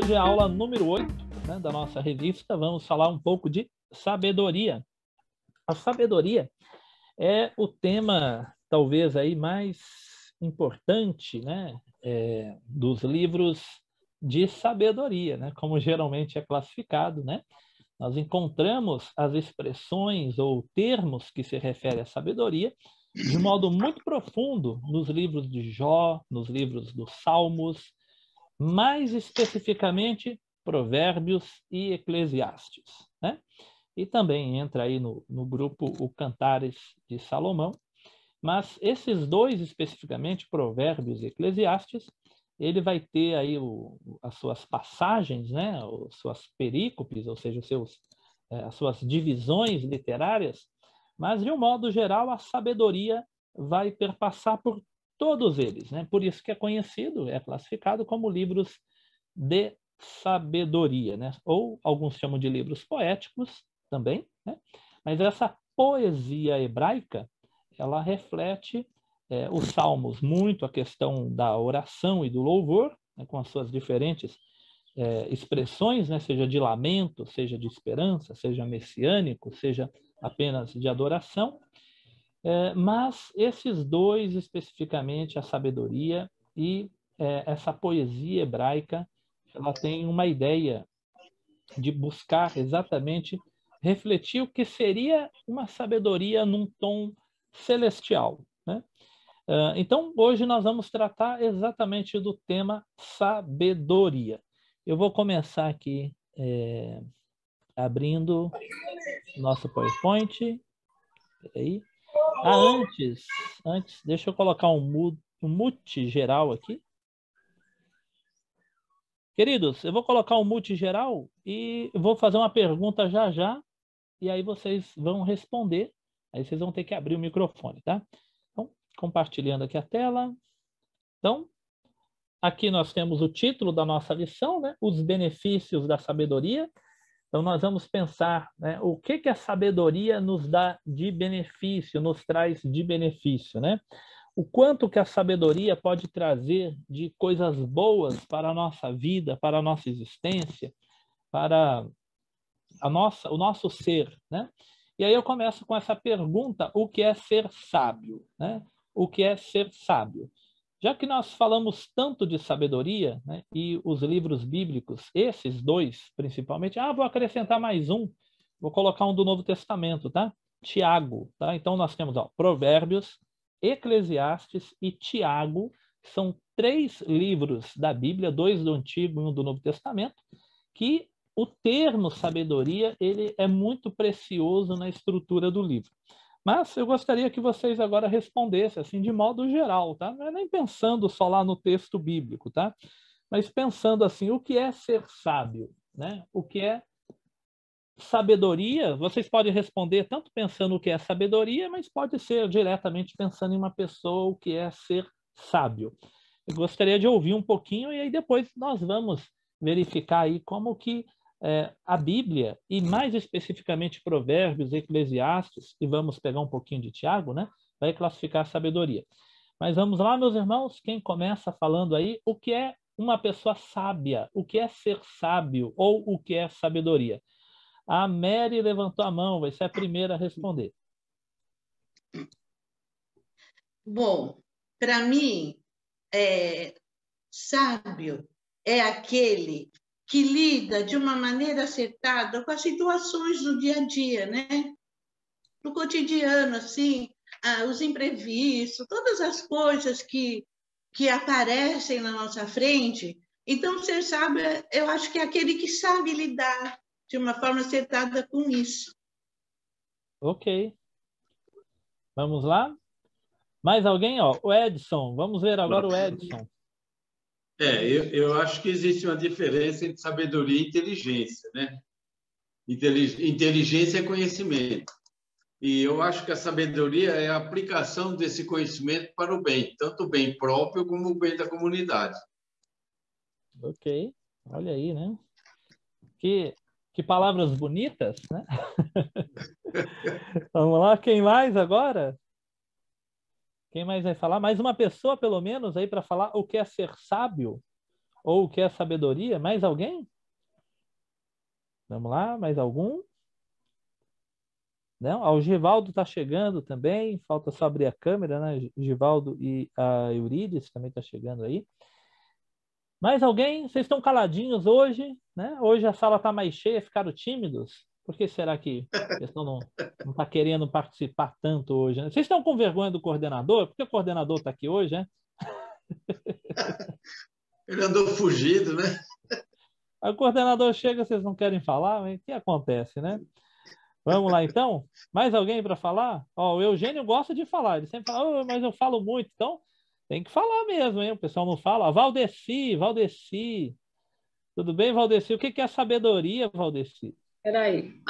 Hoje é a aula número 8, né, da nossa revista. Vamos falar um pouco de sabedoria. A sabedoria é o tema, talvez, aí mais importante, né, dos livros de sabedoria, né, como geralmente é classificado, né? Nós encontramos as expressões ou termos que se referem à sabedoria de modo muito profundo nos livros de Jó, nos livros dos Salmos, mais especificamente Provérbios e Eclesiastes, né? E também entra aí no grupo o Cantares de Salomão, mas esses dois especificamente, Provérbios e Eclesiastes, ele vai ter aí as suas passagens, né, as suas perícopes, ou seja, as suas divisões literárias, mas, de um modo geral, a sabedoria vai perpassar por todos eles, né? Por isso que é conhecido, é classificado como livros de sabedoria, né? Ou alguns chamam de livros poéticos também, né? Mas essa poesia hebraica, ela reflete os salmos, muito a questão da oração e do louvor, né, com as suas diferentes expressões, né, seja de lamento, seja de esperança, seja messiânico, seja apenas de adoração, mas esses dois especificamente, a sabedoria e essa poesia hebraica, ela tem uma ideia de buscar exatamente refletir o que seria uma sabedoria num tom celestial, né? Então, hoje nós vamos tratar exatamente do tema sabedoria. Eu vou começar aqui abrindo nosso PowerPoint. Peraí. Antes, deixa eu colocar um mute geral aqui. Queridos, eu vou colocar um mute geral e vou fazer uma pergunta já já, e aí vocês vão responder. Aí vocês vão ter que abrir o microfone, tá? Então, compartilhando aqui a tela. Então, aqui nós temos o título da nossa lição, né? Os benefícios da sabedoria. Então, nós vamos pensar, né, o que a sabedoria nos dá de benefício, nos traz de benefício, né? O quanto que a sabedoria pode trazer de coisas boas para a nossa vida, para a nossa existência, para o nosso ser, né? E aí eu começo com essa pergunta: o que é ser sábio, né? O que é ser sábio? Já que nós falamos tanto de sabedoria, né, e os livros bíblicos, esses dois principalmente, vou acrescentar mais um, vou colocar um do Novo Testamento, tá? Tiago, tá? Então nós temos, Provérbios, Eclesiastes e Tiago, que são 3 livros da Bíblia, 2 do Antigo e 1 do Novo Testamento, que o termo sabedoria, ele é muito precioso na estrutura do livro. Mas eu gostaria que vocês agora respondessem, assim, de modo geral, tá? Não é nem pensando só lá no texto bíblico, tá? Mas pensando assim, o que é ser sábio, né? O que é sabedoria? Vocês podem responder tanto pensando o que é sabedoria, mas pode ser diretamente pensando em uma pessoa, o que é ser sábio. Eu gostaria de ouvir um pouquinho e aí depois nós vamos verificar aí como que a Bíblia, e mais especificamente Provérbios, Eclesiastes, e vamos pegar um pouquinho de Tiago, né? Vai classificar a sabedoria. Mas vamos lá, meus irmãos, quem começa falando aí, o que é uma pessoa sábia? O que é ser sábio? Ou o que é sabedoria? A Mary levantou a mão, vai ser a primeira a responder. Bom, para mim, sábio é aquele que lida de uma maneira acertada com as situações do dia a dia, né? No cotidiano, assim, os imprevistos, todas as coisas que aparecem na nossa frente. Então, ser sábio, eu acho que é aquele que sabe lidar de uma forma acertada com isso. Ok. Vamos lá? Mais alguém? O Edson. Vamos ver agora o Edson. Eu acho que existe uma diferença entre sabedoria e inteligência, né? Inteligência é conhecimento. E eu acho que a sabedoria é a aplicação desse conhecimento para o bem, tanto o bem próprio como o bem da comunidade. Ok. Olha aí, né? Que palavras bonitas, né? Vamos lá, quem mais agora? Quem mais vai falar? Mais uma pessoa, pelo menos, aí para falar o que é ser sábio? Ou o que é sabedoria? Mais alguém? Vamos lá, mais algum? Não? O Givaldo está chegando também, falta só abrir a câmera, né? Givaldo e a Eurídice também está chegando aí. Mais alguém? Vocês estão caladinhos hoje, né? Hoje a sala está mais cheia, ficaram tímidos. Por que será que o pessoal não está querendo participar tanto hoje, né? Vocês estão com vergonha do coordenador? Porque o coordenador está aqui hoje, né? Ele andou fugido, né? Aí o coordenador chega, vocês não querem falar? Mas o que acontece, né? Vamos lá, então? Mais alguém para falar? Ó, o Eugênio gosta de falar. Ele sempre fala, mas eu falo muito. Então, tem que falar mesmo, hein? O pessoal não fala. Valdeci, Valdeci. Tudo bem, Valdeci? O que é sabedoria, Valdeci? Peraí.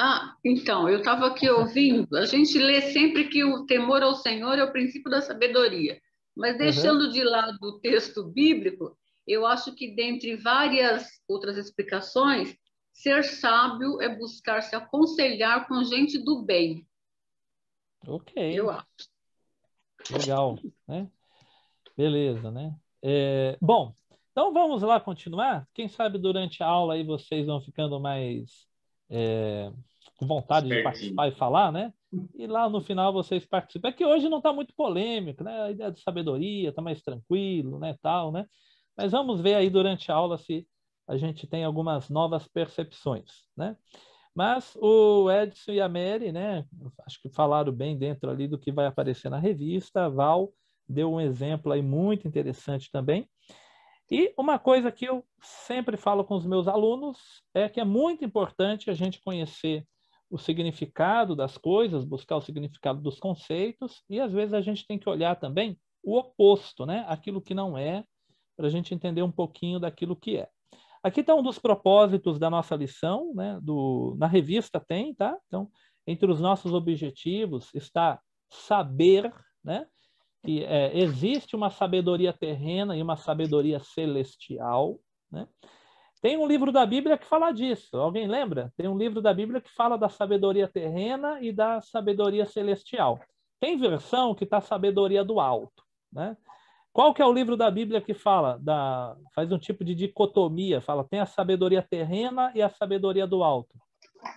Então, eu estava aqui ouvindo. A gente lê sempre que o temor ao Senhor é o princípio da sabedoria. Mas deixando de lado o texto bíblico, eu acho que dentre várias outras explicações, ser sábio é buscar se aconselhar com gente do bem. Ok. Eu acho. Legal, né? Beleza, né? Bom, então vamos lá continuar. Quem sabe durante a aula aí vocês vão ficando mais com vontade de participar e falar, né? E lá no final vocês participam. É que hoje não está muito polêmico, né? A ideia de sabedoria está mais tranquilo, né? Tal, né? Mas vamos ver aí durante a aula se a gente tem algumas novas percepções, né? Mas o Edson e a Mary, né? Acho que falaram bem dentro ali do que vai aparecer na revista. A Val deu um exemplo aí muito interessante também. E uma coisa que eu sempre falo com os meus alunos é que é muito importante a gente conhecer o significado das coisas, buscar o significado dos conceitos, e às vezes a gente tem que olhar também o oposto, né? Aquilo que não é, para a gente entender um pouquinho daquilo que é. Aqui está um dos propósitos da nossa lição, né? Na revista tem, tá? Então, entre os nossos objetivos está saber, né? Que existe uma sabedoria terrena e uma sabedoria celestial, né? Tem um livro da Bíblia que fala disso. Alguém lembra? Tem um livro da Bíblia que fala da sabedoria terrena e da sabedoria celestial. Tem versão que está sabedoria do alto, né? Qual que é o livro da Bíblia que fala faz um tipo de dicotomia, fala tem a sabedoria terrena e a sabedoria do alto.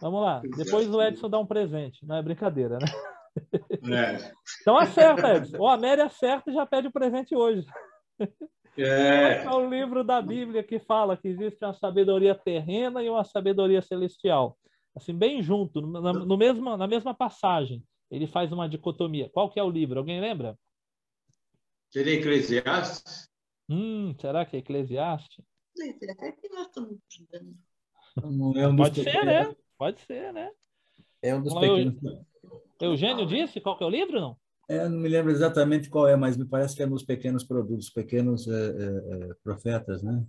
Vamos lá. Depois o Edson dá um presente, não é brincadeira, né? Então acerta, Edson. Ou a Mary acerta e já pede o presente hoje. É o livro da Bíblia que fala que existe uma sabedoria terrena e uma sabedoria celestial. Assim, bem junto, na mesma passagem. Ele faz uma dicotomia. Qual que é o livro? Alguém lembra? Seria Eclesiastes? Será que é Eclesiastes? Pode ser, né? Pode ser, né? É um dos pequenos. Eugênio disse qual que é o livro, não? Eu não me lembro exatamente qual é, mas me parece que é nos pequenos produtos, pequenos profetas, né?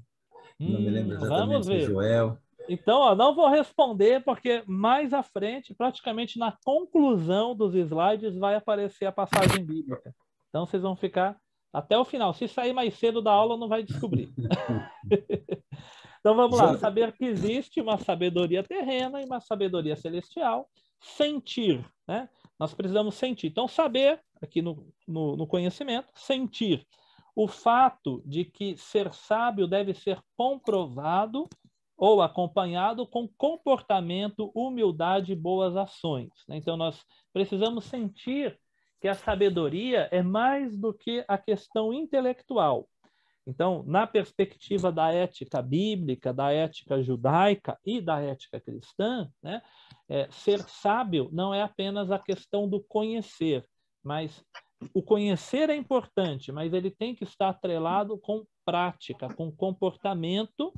Não me lembro exatamente se é Joel. Então, ó, não vou responder, porque mais à frente, praticamente na conclusão dos slides, vai aparecer a passagem bíblica. Então, vocês vão ficar até o final. Se sair mais cedo da aula, não vai descobrir. Então, vamos lá. Saber que existe uma sabedoria terrena e uma sabedoria celestial. Sentir, né? Nós precisamos sentir. Então, saber, aqui no conhecimento, sentir. O fato de que ser sábio deve ser comprovado ou acompanhado com comportamento, humildade e boas ações. Então, nós precisamos sentir que a sabedoria é mais do que a questão intelectual. Então, na perspectiva da ética bíblica, da ética judaica e da ética cristã, né, ser sábio não é apenas a questão do conhecer, mas o conhecer é importante, mas ele tem que estar atrelado com prática, com comportamento,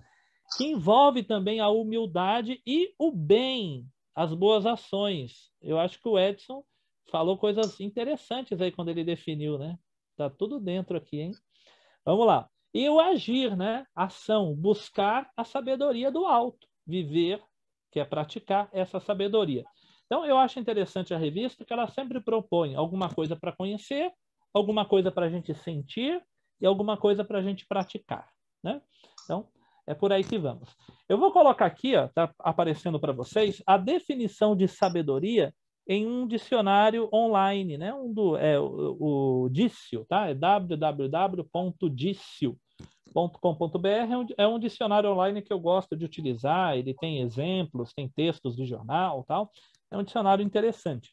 que envolve também a humildade e o bem, as boas ações. Eu acho que o Edson falou coisas interessantes aí quando ele definiu, né? Tá tudo dentro aqui, hein? Vamos lá. E o agir, né? Ação, buscar a sabedoria do alto, viver, que é praticar essa sabedoria. Então, eu acho interessante a revista que ela sempre propõe alguma coisa para conhecer, alguma coisa para a gente sentir e alguma coisa para a gente praticar, né? Então, é por aí que vamos. Eu vou colocar aqui, está aparecendo para vocês, a definição de sabedoria em um dicionário online, né? O Dício, tá? É www.dicio.com.br. é um dicionário online que eu gosto de utilizar, ele tem exemplos, tem textos de jornal, tal. É um dicionário interessante.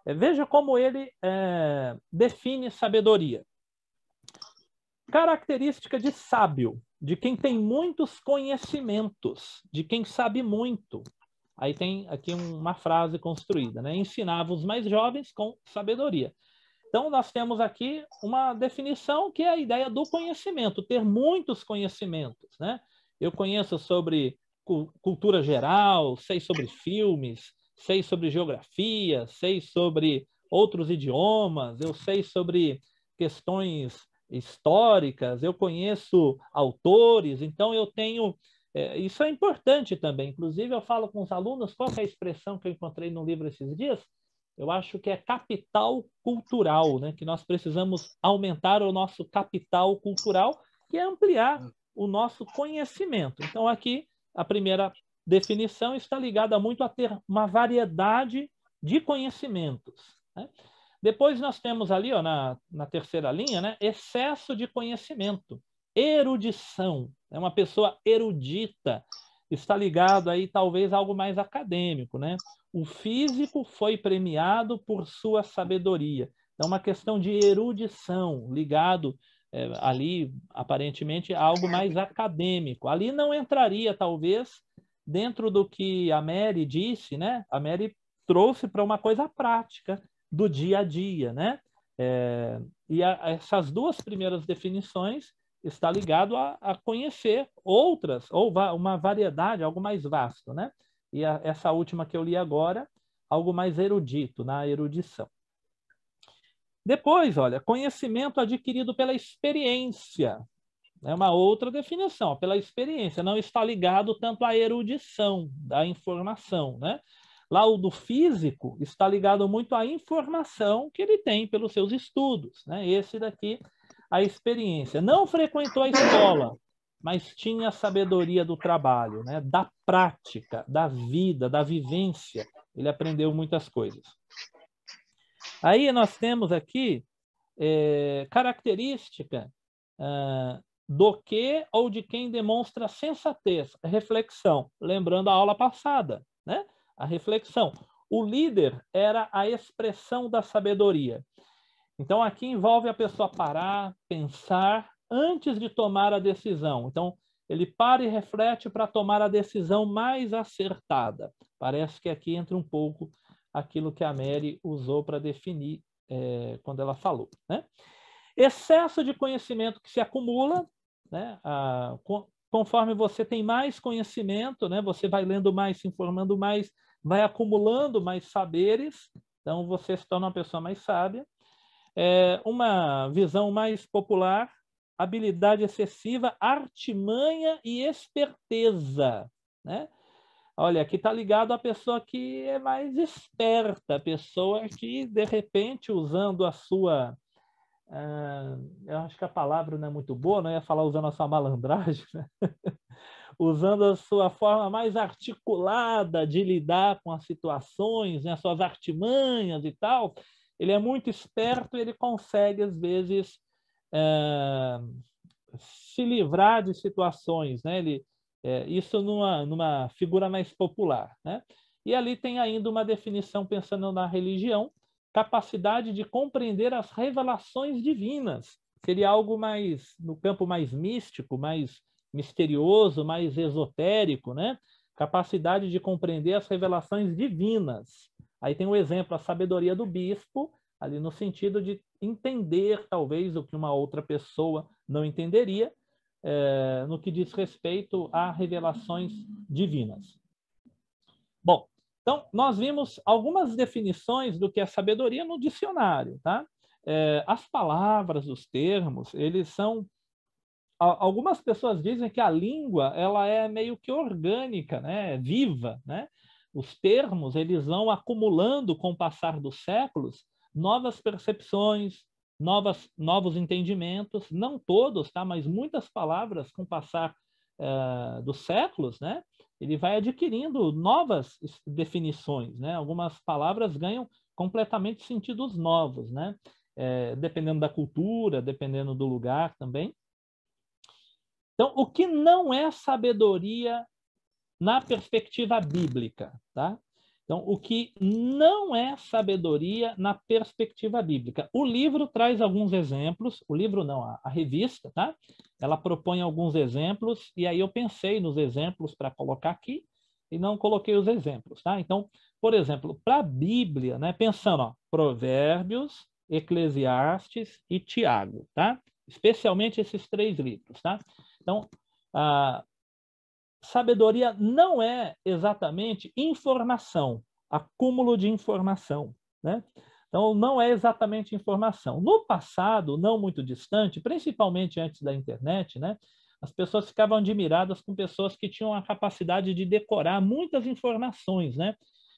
Veja como ele define sabedoria. Característica de sábio, de quem tem muitos conhecimentos, de quem sabe muito. Aí tem aqui uma frase construída, né? Ensinava os mais jovens com sabedoria. Então, nós temos aqui uma definição que é a ideia do conhecimento, ter muitos conhecimentos, né? Eu conheço sobre cultura geral, sei sobre filmes, sei sobre geografia, sei sobre outros idiomas, eu sei sobre questões históricas, eu conheço autores, então eu tenho... isso é importante também. Inclusive, eu falo com os alunos, qual é a expressão que eu encontrei no livro esses dias? Eu acho que é capital cultural, né? Que nós precisamos aumentar o nosso capital cultural, que é ampliar o nosso conhecimento. Então, aqui, a primeira definição está ligada muito a ter uma variedade de conhecimentos, né? Depois nós temos ali, ó, na terceira linha, né? Excesso de conhecimento, erudição. É uma pessoa erudita, está ligado aí talvez a algo mais acadêmico, né? O físico foi premiado por sua sabedoria. É uma questão de erudição, ligado ali, aparentemente, a algo mais acadêmico. Ali não entraria, talvez, dentro do que a Mary disse, né? A Mary trouxe para uma coisa prática do dia a dia, né? Essas duas primeiras definições está ligado a conhecer outras, ou uma variedade, algo mais vasto, né? E essa última que eu li agora, algo mais erudito, na erudição. Depois, olha, conhecimento adquirido pela experiência. É uma outra definição, pela experiência, não está ligado tanto à erudição da informação, né? Lá o do físico está ligado muito à informação que ele tem pelos seus estudos, né? Esse daqui, a experiência. Não frequentou a escola, mas tinha a sabedoria do trabalho, né? Da prática, da vida, da vivência. Ele aprendeu muitas coisas. Aí nós temos aqui característica do que ou de quem demonstra sensatez, reflexão. Lembrando a aula passada, né? A reflexão. O líder era a expressão da sabedoria. Então, aqui envolve a pessoa parar, pensar, antes de tomar a decisão. Então, ele para e reflete para tomar a decisão mais acertada. Parece que aqui entra um pouco aquilo que a Mary usou para definir quando ela falou, né? Excesso de conhecimento que se acumula, né? Conforme você tem mais conhecimento, né? Você vai lendo mais, se informando mais, vai acumulando mais saberes, então você se torna uma pessoa mais sábia. Uma visão mais popular, habilidade excessiva, artimanha e esperteza, né? Olha, aqui está ligado à pessoa que é mais esperta, a pessoa que, de repente, usando a sua... eu acho que a palavra não é muito boa, não ia falar usando a sua malandragem, né? Usando a sua forma mais articulada de lidar com as situações, né? Suas artimanhas e tal, ele é muito esperto e ele consegue, às vezes, se livrar de situações, né? Isso numa figura mais popular, né? E ali tem ainda uma definição, pensando na religião, capacidade de compreender as revelações divinas. Seria algo mais no campo mais místico, mais misterioso, mais esotérico, né? Capacidade de compreender as revelações divinas. Aí tem um exemplo, a sabedoria do bispo, ali no sentido de entender, talvez, o que uma outra pessoa não entenderia, no que diz respeito a revelações divinas. Bom, então, nós vimos algumas definições do que é sabedoria no dicionário, tá? As palavras, os termos, eles são... Algumas pessoas dizem que a língua, ela é meio que orgânica, né? Viva, né? Os termos, eles vão acumulando com o passar dos séculos novas percepções, novos entendimentos, não todos, tá? Mas muitas palavras com o passar dos séculos, né? Ele vai adquirindo novas definições, né? Algumas palavras ganham completamente sentidos novos, né? Dependendo da cultura, dependendo do lugar também. Então, o que não é sabedoria na perspectiva bíblica, tá? Então, o que não é sabedoria na perspectiva bíblica. O livro traz alguns exemplos, o livro não, a revista, tá? Ela propõe alguns exemplos, e aí eu pensei nos exemplos para colocar aqui, e não coloquei os exemplos, tá? Então, por exemplo, para a Bíblia, né, pensando, ó, Provérbios, Eclesiastes e Tiago, tá? Especialmente esses 3 livros, tá? Então, a sabedoria não é exatamente informação, acúmulo de informação, né? Então, não é exatamente informação. No passado, não muito distante, principalmente antes da internet, né? As pessoas ficavam admiradas com pessoas que tinham a capacidade de decorar muitas informações, né?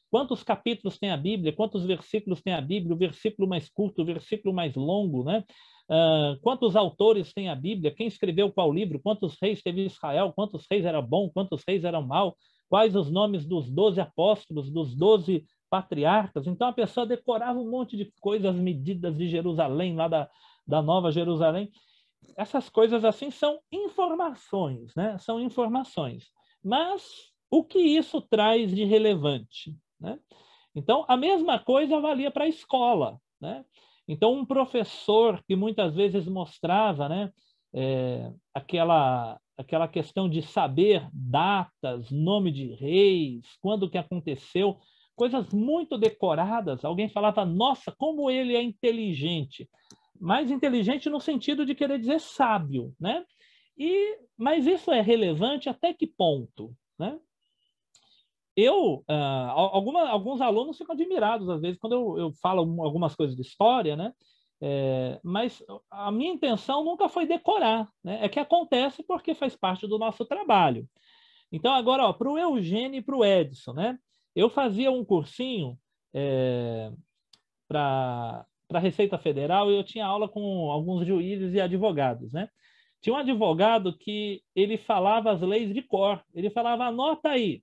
Quantos capítulos tem a Bíblia? Quantos versículos tem a Bíblia? O versículo mais curto, o versículo mais longo, né? Quantos autores tem a Bíblia? Quem escreveu qual livro? Quantos reis teve Israel? Quantos reis eram bons? Quantos reis eram maus? Quais os nomes dos 12 apóstolos, dos 12 patriarcas? Então a pessoa decorava um monte de coisas, medidas de Jerusalém, lá da Nova Jerusalém. Essas coisas assim são informações, né? São informações. Mas o que isso traz de relevante, né? Então, a mesma coisa valia para a escola, né? Então, um professor que muitas vezes mostrava, né, aquela questão de saber datas, nome de reis, quando que aconteceu, coisas muito decoradas. Alguém falava, nossa, como ele é inteligente. Mais inteligente no sentido de querer dizer sábio, né? Mas isso é relevante até que ponto, né? Alguns alunos ficam admirados, às vezes, quando eu falo algumas coisas de história, né? Mas a minha intenção nunca foi decorar, né? É que acontece porque faz parte do nosso trabalho. Então, agora, para o Eugênio e para o Edson, né? Eu fazia um cursinho para a Receita Federal e eu tinha aula com alguns juízes e advogados, né? Tinha um advogado que ele falava as leis de cor. Ele falava, anota aí.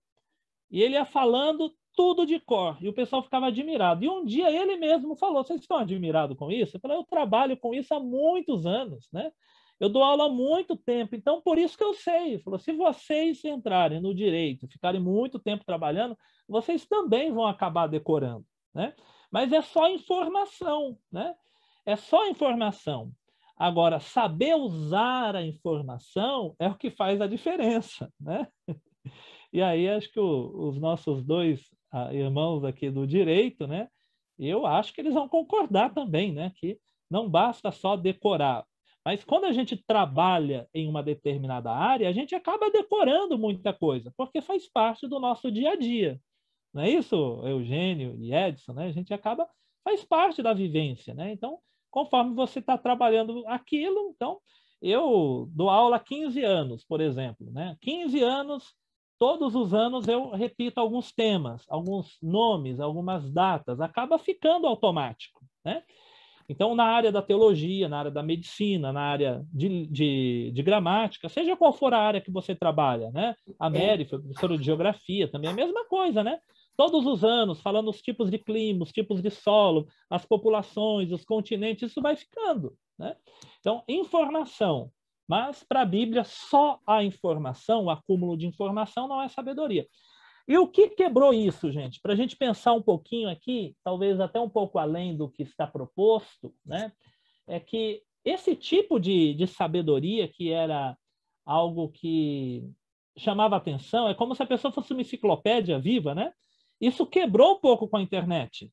E ele ia falando tudo de cor, e o pessoal ficava admirado. E um dia ele mesmo falou, vocês estão admirados com isso? Eu falei, eu trabalho com isso há muitos anos, né? Eu dou aula há muito tempo, então por isso que eu sei. Ele falou, se vocês entrarem no direito, ficarem muito tempo trabalhando, vocês também vão acabar decorando, né? Mas é só informação, né? É só informação. Agora, saber usar a informação é o que faz a diferença, né? E aí acho que os nossos 2 irmãos aqui do direito, né? Eu acho que eles vão concordar também, né? Que não basta só decorar. Mas quando a gente trabalha em uma determinada área, a gente acaba decorando muita coisa, porque faz parte do nosso dia a dia. Não é isso, Eugênio e Edson, né? A gente faz parte da vivência, né? Então, conforme você está trabalhando aquilo, então, eu dou aula há 15 anos, por exemplo, né? 15 anos, todos os anos eu repito alguns temas, alguns nomes, algumas datas, acaba ficando automático, né? Então, na área da teologia, na área da medicina, na área de gramática, seja qual for a área que você trabalha, né? A Mary foi professora de geografia, também é a mesma coisa, né? Todos os anos, falando os tipos de clima, os tipos de solo, as populações, os continentes, isso vai ficando, né? Então, informação. Mas, para a Bíblia, só a informação, o acúmulo de informação, não é sabedoria. E o que quebrou isso, gente? Para a gente pensar um pouquinho aqui, talvez até um pouco além do que está proposto, né? É que esse tipo de sabedoria, que era algo que chamava atenção, é como se a pessoa fosse uma enciclopédia viva, né? Isso quebrou um pouco com a internet.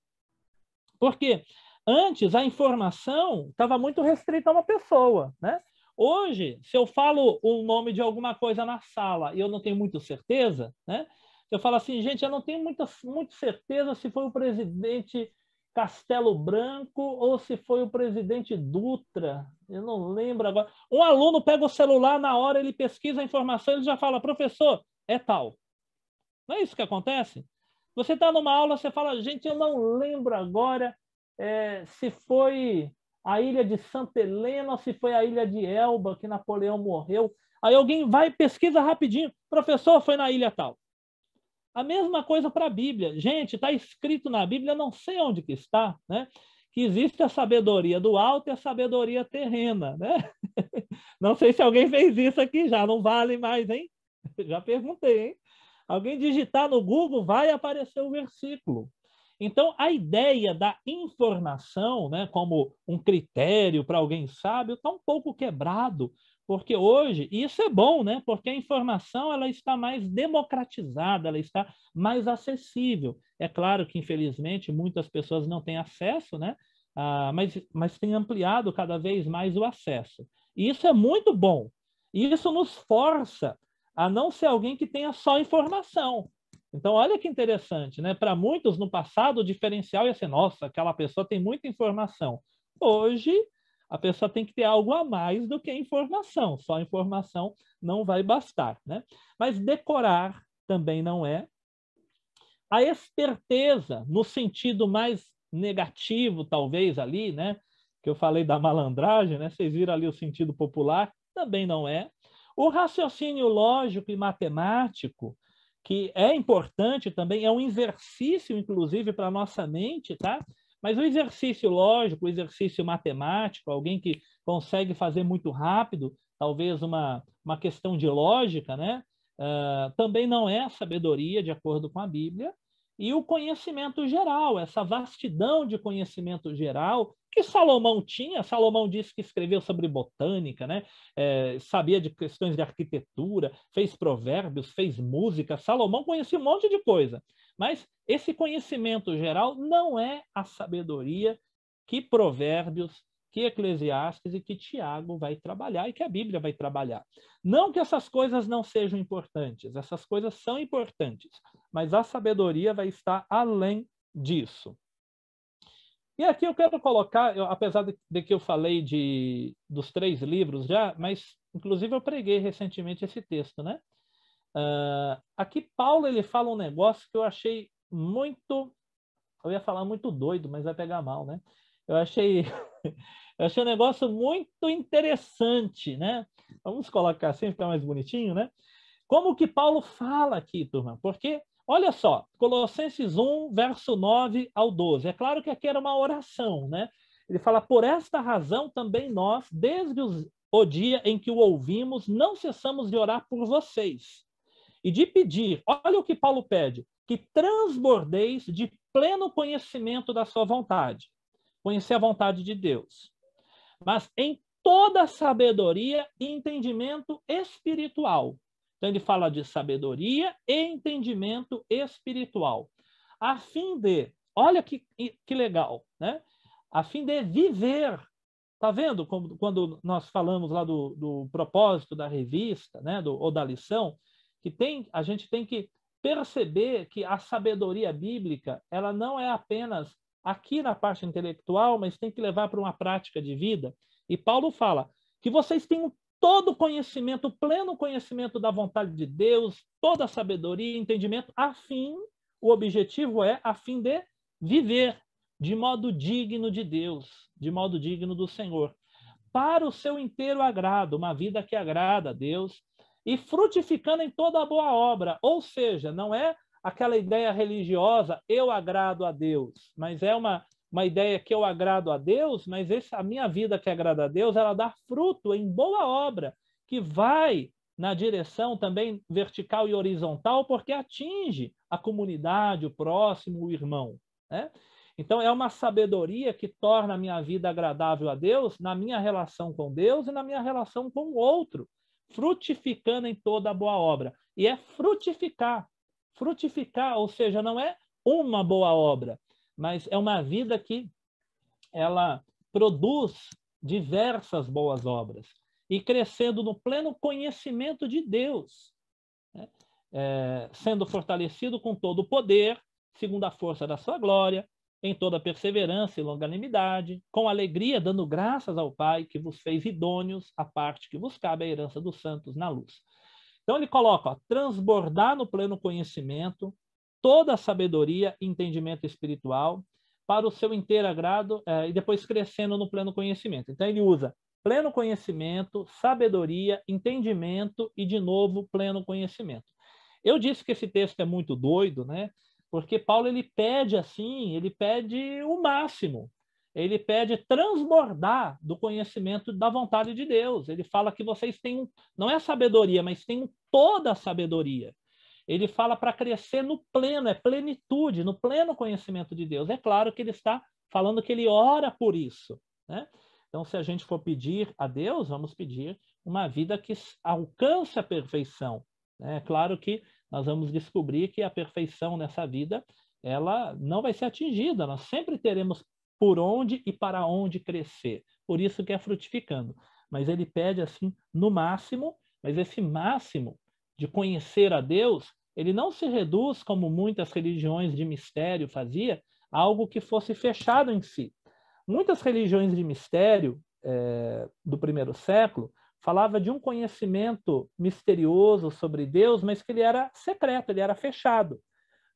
Porque antes a informação estava muito restrita a uma pessoa, né? Hoje, se eu falo o nome de alguma coisa na sala e eu não tenho muita certeza, né? Eu falo assim, gente, eu não tenho muita certeza se foi o presidente Castelo Branco ou se foi o presidente Dutra. Eu não lembro agora. Um aluno pega o celular, na hora ele pesquisa a informação, ele já fala, professor, é tal. Não é isso que acontece? Você está numa aula, você fala, gente, eu não lembro agora se foi a ilha de Santa Helena ou se foi a ilha de Elba, que Napoleão morreu. Aí alguém vai e pesquisa rapidinho, professor, foi na ilha tal. A mesma coisa para a Bíblia. Gente, está escrito na Bíblia, não sei onde que está, né? que existe a sabedoria do alto e a sabedoria terrena, né? Não sei se alguém fez isso aqui já, não vale mais, hein? Já perguntei, hein? Alguém digitar no Google, vai aparecer o versículo. Então, a ideia da informação, né, como um critério para alguém sábio, está um pouco quebrado, porque hoje, e isso é bom, né, porque a informação ela está mais democratizada, ela está mais acessível. É claro que, infelizmente, muitas pessoas não têm acesso, né, mas tem ampliado cada vez mais o acesso. E isso é muito bom. E isso nos força a não ser alguém que tenha só informação. Então, olha que interessante, né? Para muitos, no passado, o diferencial ia ser, nossa, aquela pessoa tem muita informação. Hoje, a pessoa tem que ter algo a mais do que informação. Só informação não vai bastar, né? Mas decorar também não é. A esperteza, no sentido mais negativo, talvez, ali, né? Que eu falei da malandragem, né? Vocês viram ali o sentido popular, também não é. O raciocínio lógico e matemático, que é importante também, é um exercício, inclusive, para a nossa mente, tá? Mas o exercício lógico, o exercício matemático, alguém que consegue fazer muito rápido, talvez uma questão de lógica, né? Também não é sabedoria, de acordo com a Bíblia. E o conhecimento geral, essa vastidão de conhecimento geral que Salomão tinha. Salomão disse que escreveu sobre botânica, né? Sabia de questões de arquitetura, fez provérbios, fez música. Salomão conhecia um monte de coisa. Mas esse conhecimento geral não é a sabedoria que Provérbios, que Eclesiastes e que Tiago vai trabalhar e que a Bíblia vai trabalhar. Não que essas coisas não sejam importantes, essas coisas são importantes, mas a sabedoria vai estar além disso. E aqui eu quero colocar, apesar de que eu falei dos 3 livros já, mas inclusive eu preguei recentemente esse texto, né? Aqui Paulo ele fala um negócio que eu achei muito, eu ia falar muito doido, mas vai pegar mal, né? Eu achei um negócio muito interessante, né? Vamos colocar assim, ficar mais bonitinho, né? Como que Paulo fala aqui, turma? Porque, olha só, Colossenses 1, verso 9 ao 12. É claro que aqui era uma oração, né? Ele fala, por esta razão também nós, desde o dia em que o ouvimos, não cessamos de orar por vocês. E de pedir, olha o que Paulo pede, que transbordeis de pleno conhecimento da sua vontade. Conhecer a vontade de Deus. Mas em toda sabedoria e entendimento espiritual. Então, ele fala de sabedoria e entendimento espiritual. A fim de, olha que legal, né? A fim de viver. Está vendo quando nós falamos lá do propósito da revista, né? Ou da lição, que a gente tem que perceber que a sabedoria bíblica ela não é apenas aqui na parte intelectual, mas tem que levar para uma prática de vida. E Paulo fala que vocês tenham todo o conhecimento, o pleno conhecimento da vontade de Deus, toda a sabedoria e entendimento, o objetivo é a fim de viver de modo digno de Deus, de modo digno do Senhor, para o seu inteiro agrado, uma vida que agrada a Deus, e frutificando em toda a boa obra. Ou seja, não é aquela ideia religiosa, eu agrado a Deus, mas é uma ideia que eu agrado a Deus, mas a minha vida que agrada a Deus, ela dá fruto em boa obra, que vai na direção também vertical e horizontal, porque atinge a comunidade, o próximo, o irmão, né? Então, é uma sabedoria que torna a minha vida agradável a Deus na minha relação com Deus e na minha relação com o outro, frutificando em toda a boa obra. E é frutificar. Frutificar, ou seja, não é uma boa obra, mas é uma vida que ela produz diversas boas obras e crescendo no pleno conhecimento de Deus, né? Sendo fortalecido com todo o poder, segundo a força da sua glória, em toda perseverança e longanimidade, com alegria, dando graças ao Pai que vos fez idôneos à parte que vos cabe a herança dos santos na luz. Então ele coloca, transbordar no pleno conhecimento, toda a sabedoria e entendimento espiritual, para o seu inteiro agrado, e depois crescendo no pleno conhecimento. Então ele usa pleno conhecimento, sabedoria, entendimento e, de novo, pleno conhecimento. Eu disse que esse texto é muito doido, né? Porque Paulo ele pede assim, ele pede o máximo. ele pede transbordar do conhecimento da vontade de Deus. Ele fala que vocês têm, não é sabedoria, mas têm toda a sabedoria. Ele fala para crescer no pleno, é plenitude, no pleno conhecimento de Deus. É claro que ele está falando que ele ora por isso, né? Então, se a gente for pedir a Deus, vamos pedir uma vida que alcance a perfeição. É claro que nós vamos descobrir que a perfeição nessa vida, ela não vai ser atingida. Nós sempre teremos por onde e para onde crescer. Por isso que é frutificando. Mas ele pede assim, no máximo, mas esse máximo de conhecer a Deus, ele não se reduz, como muitas religiões de mistério fazia, a algo que fosse fechado em si. Muitas religiões de mistério do primeiro século falava de um conhecimento misterioso sobre Deus, mas que ele era secreto, ele era fechado.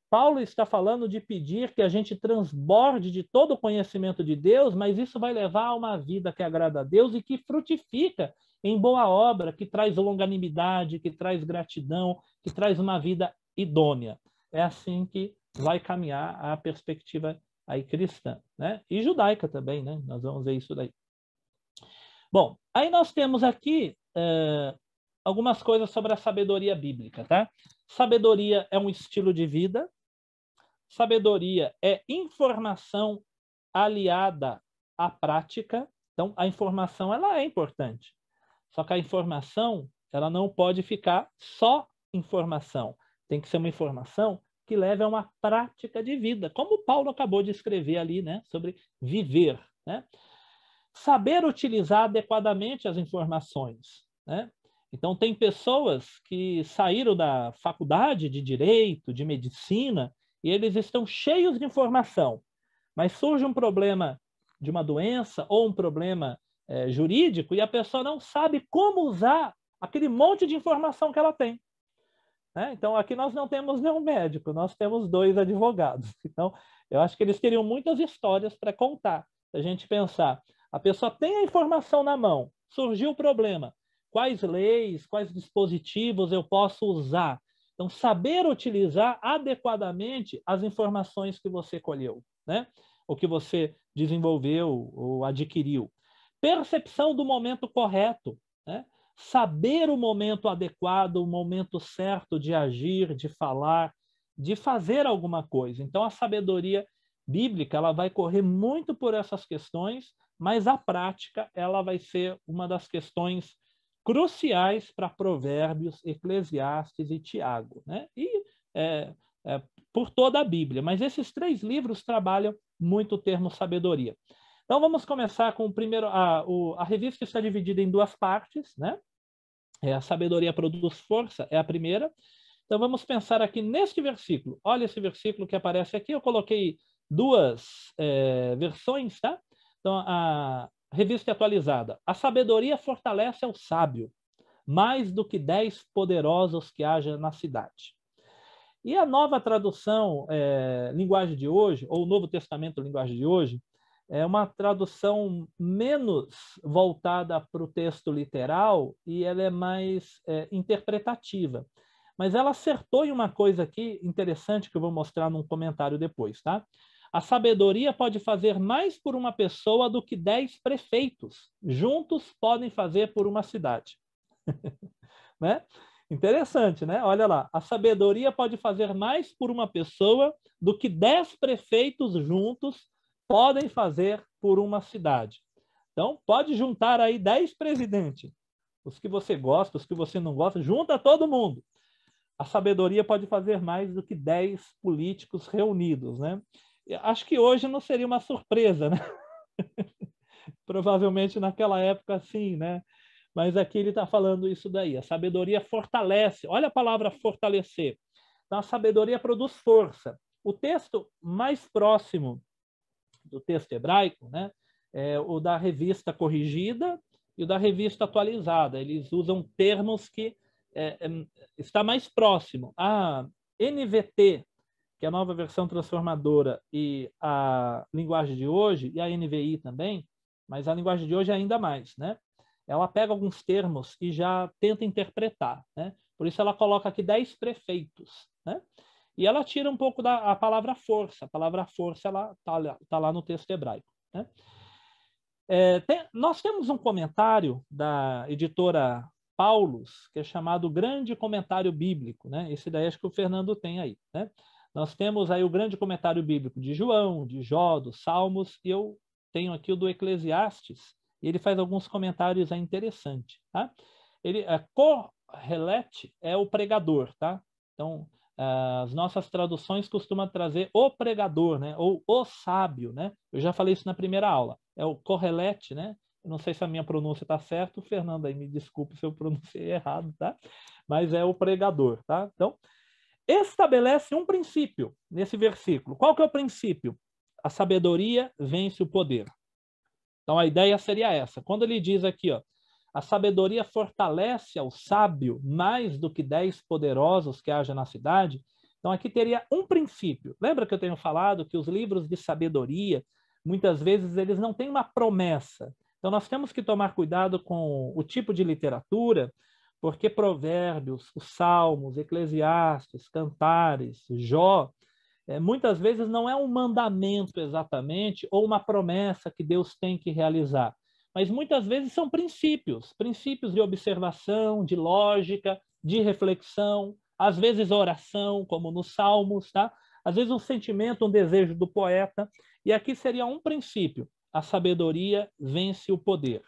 Paulo está falando de pedir que a gente transborde de todo o conhecimento de Deus, mas isso vai levar a uma vida que agrada a Deus e que frutifica em boa obra, que traz longanimidade, que traz gratidão, que traz uma vida idônea. É assim que vai caminhar a perspectiva aí cristã, né? E judaica também, né? Nós vamos ver isso daí. Bom, aí nós temos aqui algumas coisas sobre a sabedoria bíblica, tá? Sabedoria é um estilo de vida. Sabedoria é informação aliada à prática. Então, a informação ela é importante. Só que a informação ela não pode ficar só informação. Tem que ser uma informação que leve a uma prática de vida, como Paulo acabou de escrever ali, né, sobre viver, né? Saber utilizar adequadamente as informações, né? Então, tem pessoas que saíram da faculdade de Direito, de Medicina, e eles estão cheios de informação, mas surge um problema de uma doença ou um problema jurídico e a pessoa não sabe como usar aquele monte de informação que ela tem. Então, aqui nós não temos nenhum médico, nós temos 2 advogados. Então, eu acho que eles teriam muitas histórias para contar. Se a gente pensar, a pessoa tem a informação na mão, surgiu o problema, quais leis, quais dispositivos eu posso usar? Então, saber utilizar adequadamente as informações que você colheu, né? O que você desenvolveu ou adquiriu. Percepção do momento correto, né? Saber o momento adequado, o momento certo de agir, de falar, de fazer alguma coisa. Então, a sabedoria bíblica ela vai correr muito por essas questões, mas a prática ela vai ser uma das questões cruciais para Provérbios, Eclesiastes e Tiago, né? E por toda a Bíblia. Mas esses 3 livros trabalham muito o termo sabedoria. Então, vamos começar com o primeiro. A revista está dividida em 2 partes, né? A sabedoria produz força, é a primeira. Então, vamos pensar aqui neste versículo. Olha esse versículo que aparece aqui. Eu coloquei 2 versões, tá? Então, a revista atualizada. A sabedoria fortalece ao sábio, mais do que 10 poderosos que haja na cidade. E a nova tradução, linguagem de hoje, ou o Novo Testamento, linguagem de hoje, é uma tradução menos voltada para o texto literal e ela é mais interpretativa. Mas ela acertou em uma coisa aqui interessante que eu vou mostrar num comentário depois, tá? A sabedoria pode fazer mais por uma pessoa do que 10 prefeitos. Juntos podem fazer por uma cidade. Né? Interessante, né? Olha lá. A sabedoria pode fazer mais por uma pessoa do que 10 prefeitos juntos podem fazer por uma cidade. Então, pode juntar aí 10 presidentes. Os que você gosta, os que você não gosta, junta todo mundo. A sabedoria pode fazer mais do que 10 políticos reunidos, né? Acho que hoje não seria uma surpresa, né? Provavelmente naquela época sim, né? Mas aqui ele está falando isso daí. A sabedoria fortalece. Olha a palavra fortalecer. Então, a sabedoria produz força. O texto mais próximo do texto hebraico, né, é o da revista corrigida e o da revista atualizada. Eles usam termos que está mais próximo. A NVT, que é a nova versão transformadora, e a linguagem de hoje, e a NVI também, mas a linguagem de hoje é ainda mais, né? Ela pega alguns termos e já tenta interpretar, né? Por isso ela coloca aqui 10 prefeitos, né? E ela tira um pouco da palavra força. A palavra força ela tá lá no texto hebraico. né? Nós temos um comentário da editora Paulus, que é chamado Grande Comentário Bíblico, né? Esse daí acho que o Fernando tem aí, né? Nós temos aí o Grande Comentário Bíblico de João, de Jó, dos Salmos, e eu tenho aqui o do Eclesiastes, e ele faz alguns comentários aí interessantes, tá? Correlete é o pregador, tá? Então, as nossas traduções costumam trazer o pregador, né? Ou o sábio, né? Eu já falei isso na primeira aula. É o correlete, né? Eu não sei se a minha pronúncia está certa, o Fernando aí me desculpe se eu pronunciei errado, tá? Mas é o pregador, tá? Então, estabelece um princípio nesse versículo. Qual que é o princípio? A sabedoria vence o poder. Então, a ideia seria essa. Quando ele diz aqui, ó, a sabedoria fortalece ao sábio mais do que 10 poderosos que haja na cidade. Então, aqui teria um princípio. Lembra que eu tenho falado que os livros de sabedoria, muitas vezes, eles não têm uma promessa. Então, nós temos que tomar cuidado com o tipo de literatura, porque Provérbios, os Salmos, Eclesiastes, Cantares, Jó, muitas vezes não é um mandamento exatamente, ou uma promessa que Deus tem que realizar. Mas muitas vezes são princípios de observação, de lógica, de reflexão, às vezes oração, como nos Salmos, tá? Às vezes um sentimento, um desejo do poeta. E aqui seria um princípio: a sabedoria vence o poder.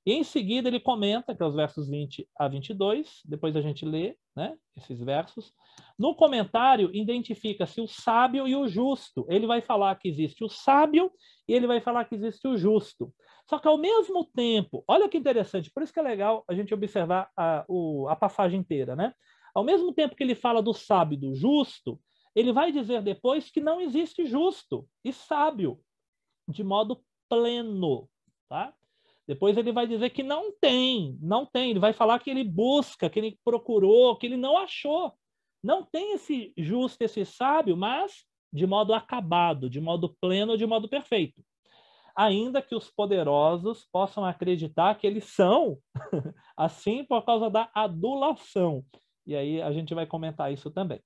E em seguida ele comenta, que é os versos 20 a 22, depois a gente lê, né, esses versos. No comentário, identifica-se o sábio e o justo. Ele vai falar que existe o sábio e ele vai falar que existe o justo. Só que ao mesmo tempo, olha que interessante, por isso que é legal a gente observar a passagem inteira, né? Ao mesmo tempo que ele fala do sábio e do justo, ele vai dizer depois que não existe justo e sábio de modo pleno, tá? Depois ele vai dizer que não tem. Ele vai falar que ele busca, que ele procurou, que ele não achou. Não tem esse justo, esse sábio, mas de modo acabado, de modo pleno, de modo perfeito. Ainda que os poderosos possam acreditar que eles são assim por causa da adulação. E aí a gente vai comentar isso também.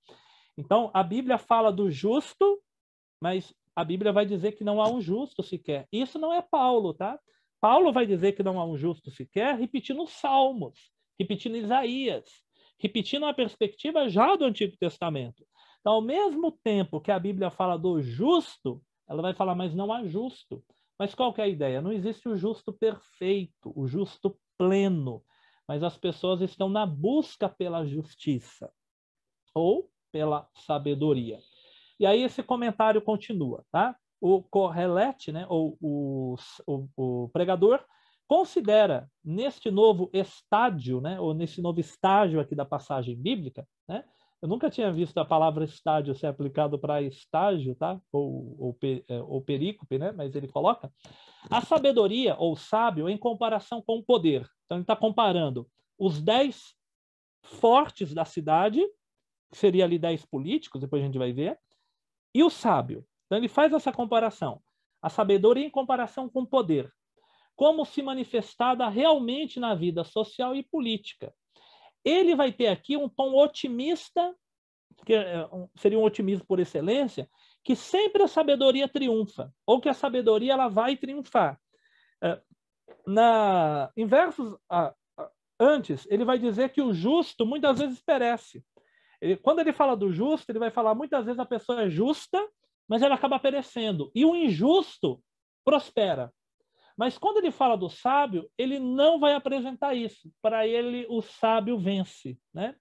Então, a Bíblia fala do justo, mas a Bíblia vai dizer que não há um justo sequer. Isso não é Paulo, tá? Paulo vai dizer que não há um justo sequer, repetindo os Salmos, repetindo Isaías, repetindo a perspectiva já do Antigo Testamento. Então, ao mesmo tempo que a Bíblia fala do justo, ela vai falar, mas não há justo. Mas qual que é a ideia? Não existe o justo perfeito, o justo pleno, mas as pessoas estão na busca pela justiça ou pela sabedoria. E aí esse comentário continua, tá? O correlete, né, ou o pregador, considera neste novo estádio, né, ou nesse novo estágio aqui da passagem bíblica, né? Eu nunca tinha visto a palavra estádio ser aplicado para estágio, tá? Ou perícope, né? Mas ele coloca a sabedoria ou sábio em comparação com o poder. Então ele está comparando os 10 fortes da cidade, que seria ali 10 políticos, depois a gente vai ver, e o sábio. Então ele faz essa comparação. A sabedoria em comparação com o poder. Como se manifestada realmente na vida social e política. Ele vai ter aqui um tom otimista, que seria um otimismo por excelência, que sempre a sabedoria triunfa, ou que a sabedoria ela vai triunfar. Em versos antes, ele vai dizer que o justo muitas vezes perece. Quando ele fala do justo, ele vai falar muitas vezes a pessoa é justa, mas ela acaba perecendo. E o injusto prospera. Mas quando ele fala do sábio, ele não vai apresentar isso. Para ele, o sábio vence, né?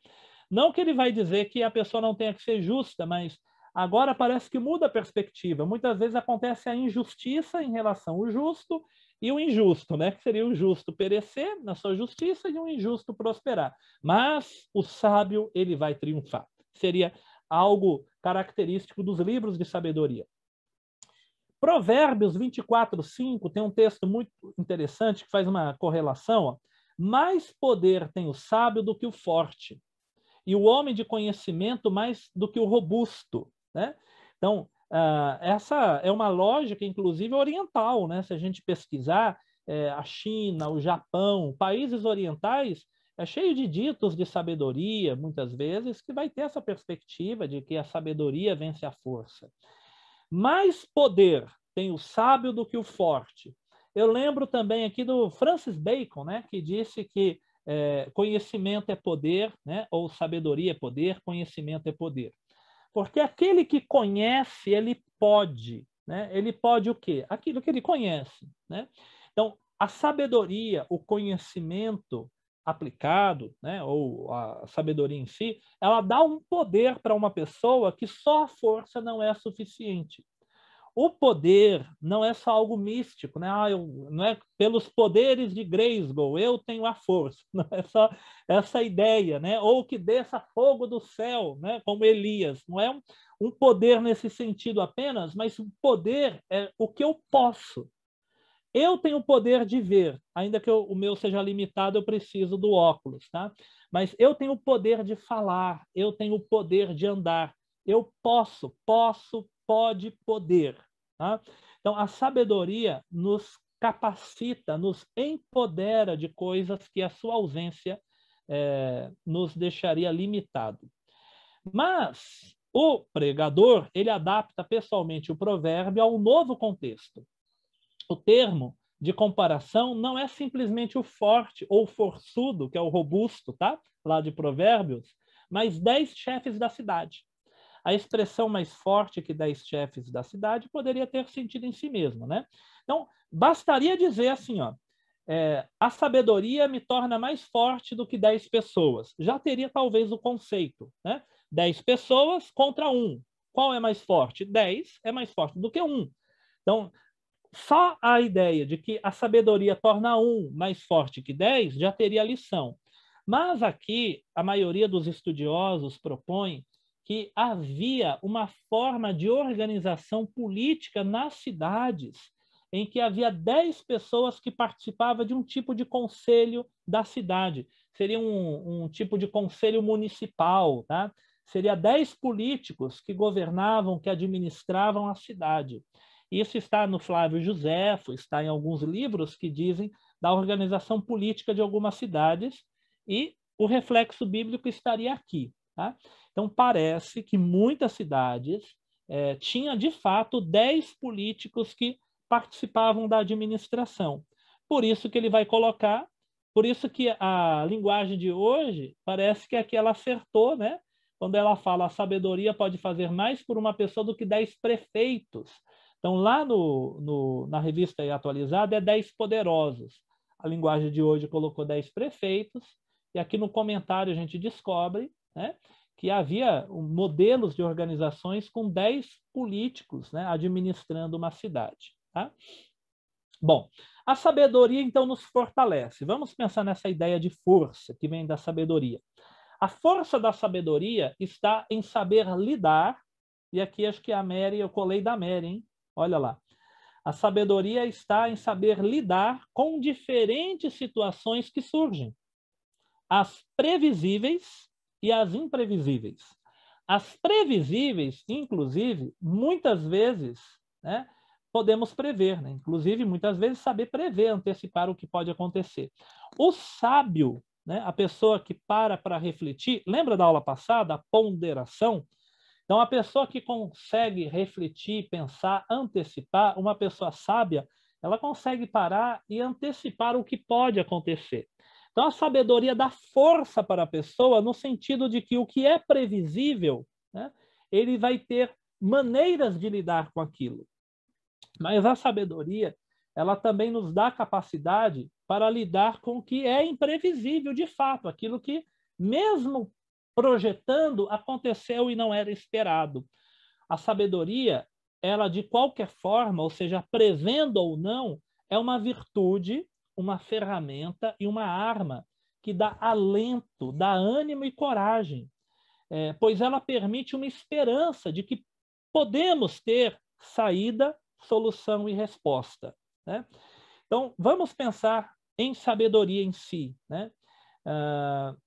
Não que ele vai dizer que a pessoa não tenha que ser justa, mas agora parece que muda a perspectiva. Muitas vezes acontece a injustiça em relação ao justo e o injusto, né? Que seria o justo perecer na sua justiça e o injusto prosperar. Mas o sábio, ele vai triunfar. Seria algo característico dos livros de sabedoria. Provérbios 24:5 tem um texto muito interessante que faz uma correlação. Ó. Mais poder tem o sábio do que o forte, e o homem de conhecimento mais do que o robusto. Né? Então, essa é uma lógica, inclusive, oriental. Né? Se a gente pesquisar a China, o Japão, países orientais, é cheio de ditos de sabedoria, muitas vezes, que vai ter essa perspectiva de que a sabedoria vence a força. Mais poder tem o sábio do que o forte. Eu lembro também aqui do Francis Bacon, né, que disse que conhecimento é poder, né, ou sabedoria é poder, conhecimento é poder. Porque aquele que conhece, ele pode, né? Ele pode o quê? Aquilo que ele conhece, né? Então, a sabedoria, o conhecimento aplicado, né, ou a sabedoria em si, ela dá um poder para uma pessoa que só a força não é suficiente. O poder não é só algo místico, né? Não é pelos poderes de Grayskull, eu tenho a força. Não é só essa ideia, né? Ou que desça fogo do céu, né? Como Elias. Não é um poder nesse sentido apenas, mas o poder é o que eu posso. Eu tenho o poder de ver, ainda que o meu seja limitado, eu preciso do óculos, tá? Mas eu tenho o poder de falar, eu tenho o poder de andar. Eu posso, pode, poder. Tá? Então, a sabedoria nos capacita, nos empodera de coisas que a sua ausência nos deixaria limitado. Mas o pregador, ele adapta pessoalmente o provérbio a um novo contexto. O termo de comparação não é simplesmente o forte ou forçudo, que é o robusto, tá? Lá de Provérbios, mas 10 chefes da cidade. A expressão mais forte que 10 chefes da cidade poderia ter sentido em si mesmo, né? Então, bastaria dizer assim, ó, a sabedoria me torna mais forte do que 10 pessoas. Já teria talvez o conceito, né? 10 pessoas contra 1. Qual é mais forte? 10 é mais forte do que 1. Então, só a ideia de que a sabedoria torna 1 mais forte que 10 já teria lição. Mas aqui, a maioria dos estudiosos propõe que havia uma forma de organização política nas cidades, em que havia 10 pessoas que participavam de um tipo de conselho da cidade. Seria um tipo de conselho municipal, tá? Seria 10 políticos que governavam, que administravam a cidade. Isso está no Flávio Joséfo, está em alguns livros que dizem da organização política de algumas cidades, e o reflexo bíblico estaria aqui. Tá? Então, parece que muitas cidades tinham, de fato, 10 políticos que participavam da administração. Por isso que ele vai colocar, por isso que a linguagem de hoje parece que aqui ela acertou, né? Quando ela fala a sabedoria pode fazer mais por uma pessoa do que 10 prefeitos. Então, lá na revista atualizada é 10 poderosos. A linguagem de hoje colocou 10 prefeitos, e aqui no comentário a gente descobre, né, que havia modelos de organizações com 10 políticos, né, administrando uma cidade. Tá? Bom, a sabedoria, então, nos fortalece. Vamos pensar nessa ideia de força que vem da sabedoria. A força da sabedoria está em saber lidar, e aqui acho que a Mary, eu colei da Mary, hein? Olha lá. A sabedoria está em saber lidar com diferentes situações que surgem. As previsíveis e as imprevisíveis. As previsíveis, inclusive, muitas vezes, né, podemos prever, né? Inclusive, muitas vezes, saber prever, antecipar o que pode acontecer. O sábio, né, a pessoa que para refletir, lembra da aula passada, a ponderação? Então, a pessoa que consegue refletir, pensar, antecipar, uma pessoa sábia, ela consegue parar e antecipar o que pode acontecer. Então, a sabedoria dá força para a pessoa no sentido de que o que é previsível, né, ele vai ter maneiras de lidar com aquilo. Mas a sabedoria, ela também nos dá capacidade para lidar com o que é imprevisível de fato, aquilo que, mesmo projetando, aconteceu e não era esperado. A sabedoria, ela de qualquer forma, ou seja, prevendo ou não, é uma virtude, uma ferramenta e uma arma que dá alento, dá ânimo e coragem, pois ela permite uma esperança de que podemos ter saída, solução e resposta. Né? Então, vamos pensar em sabedoria em si. Né?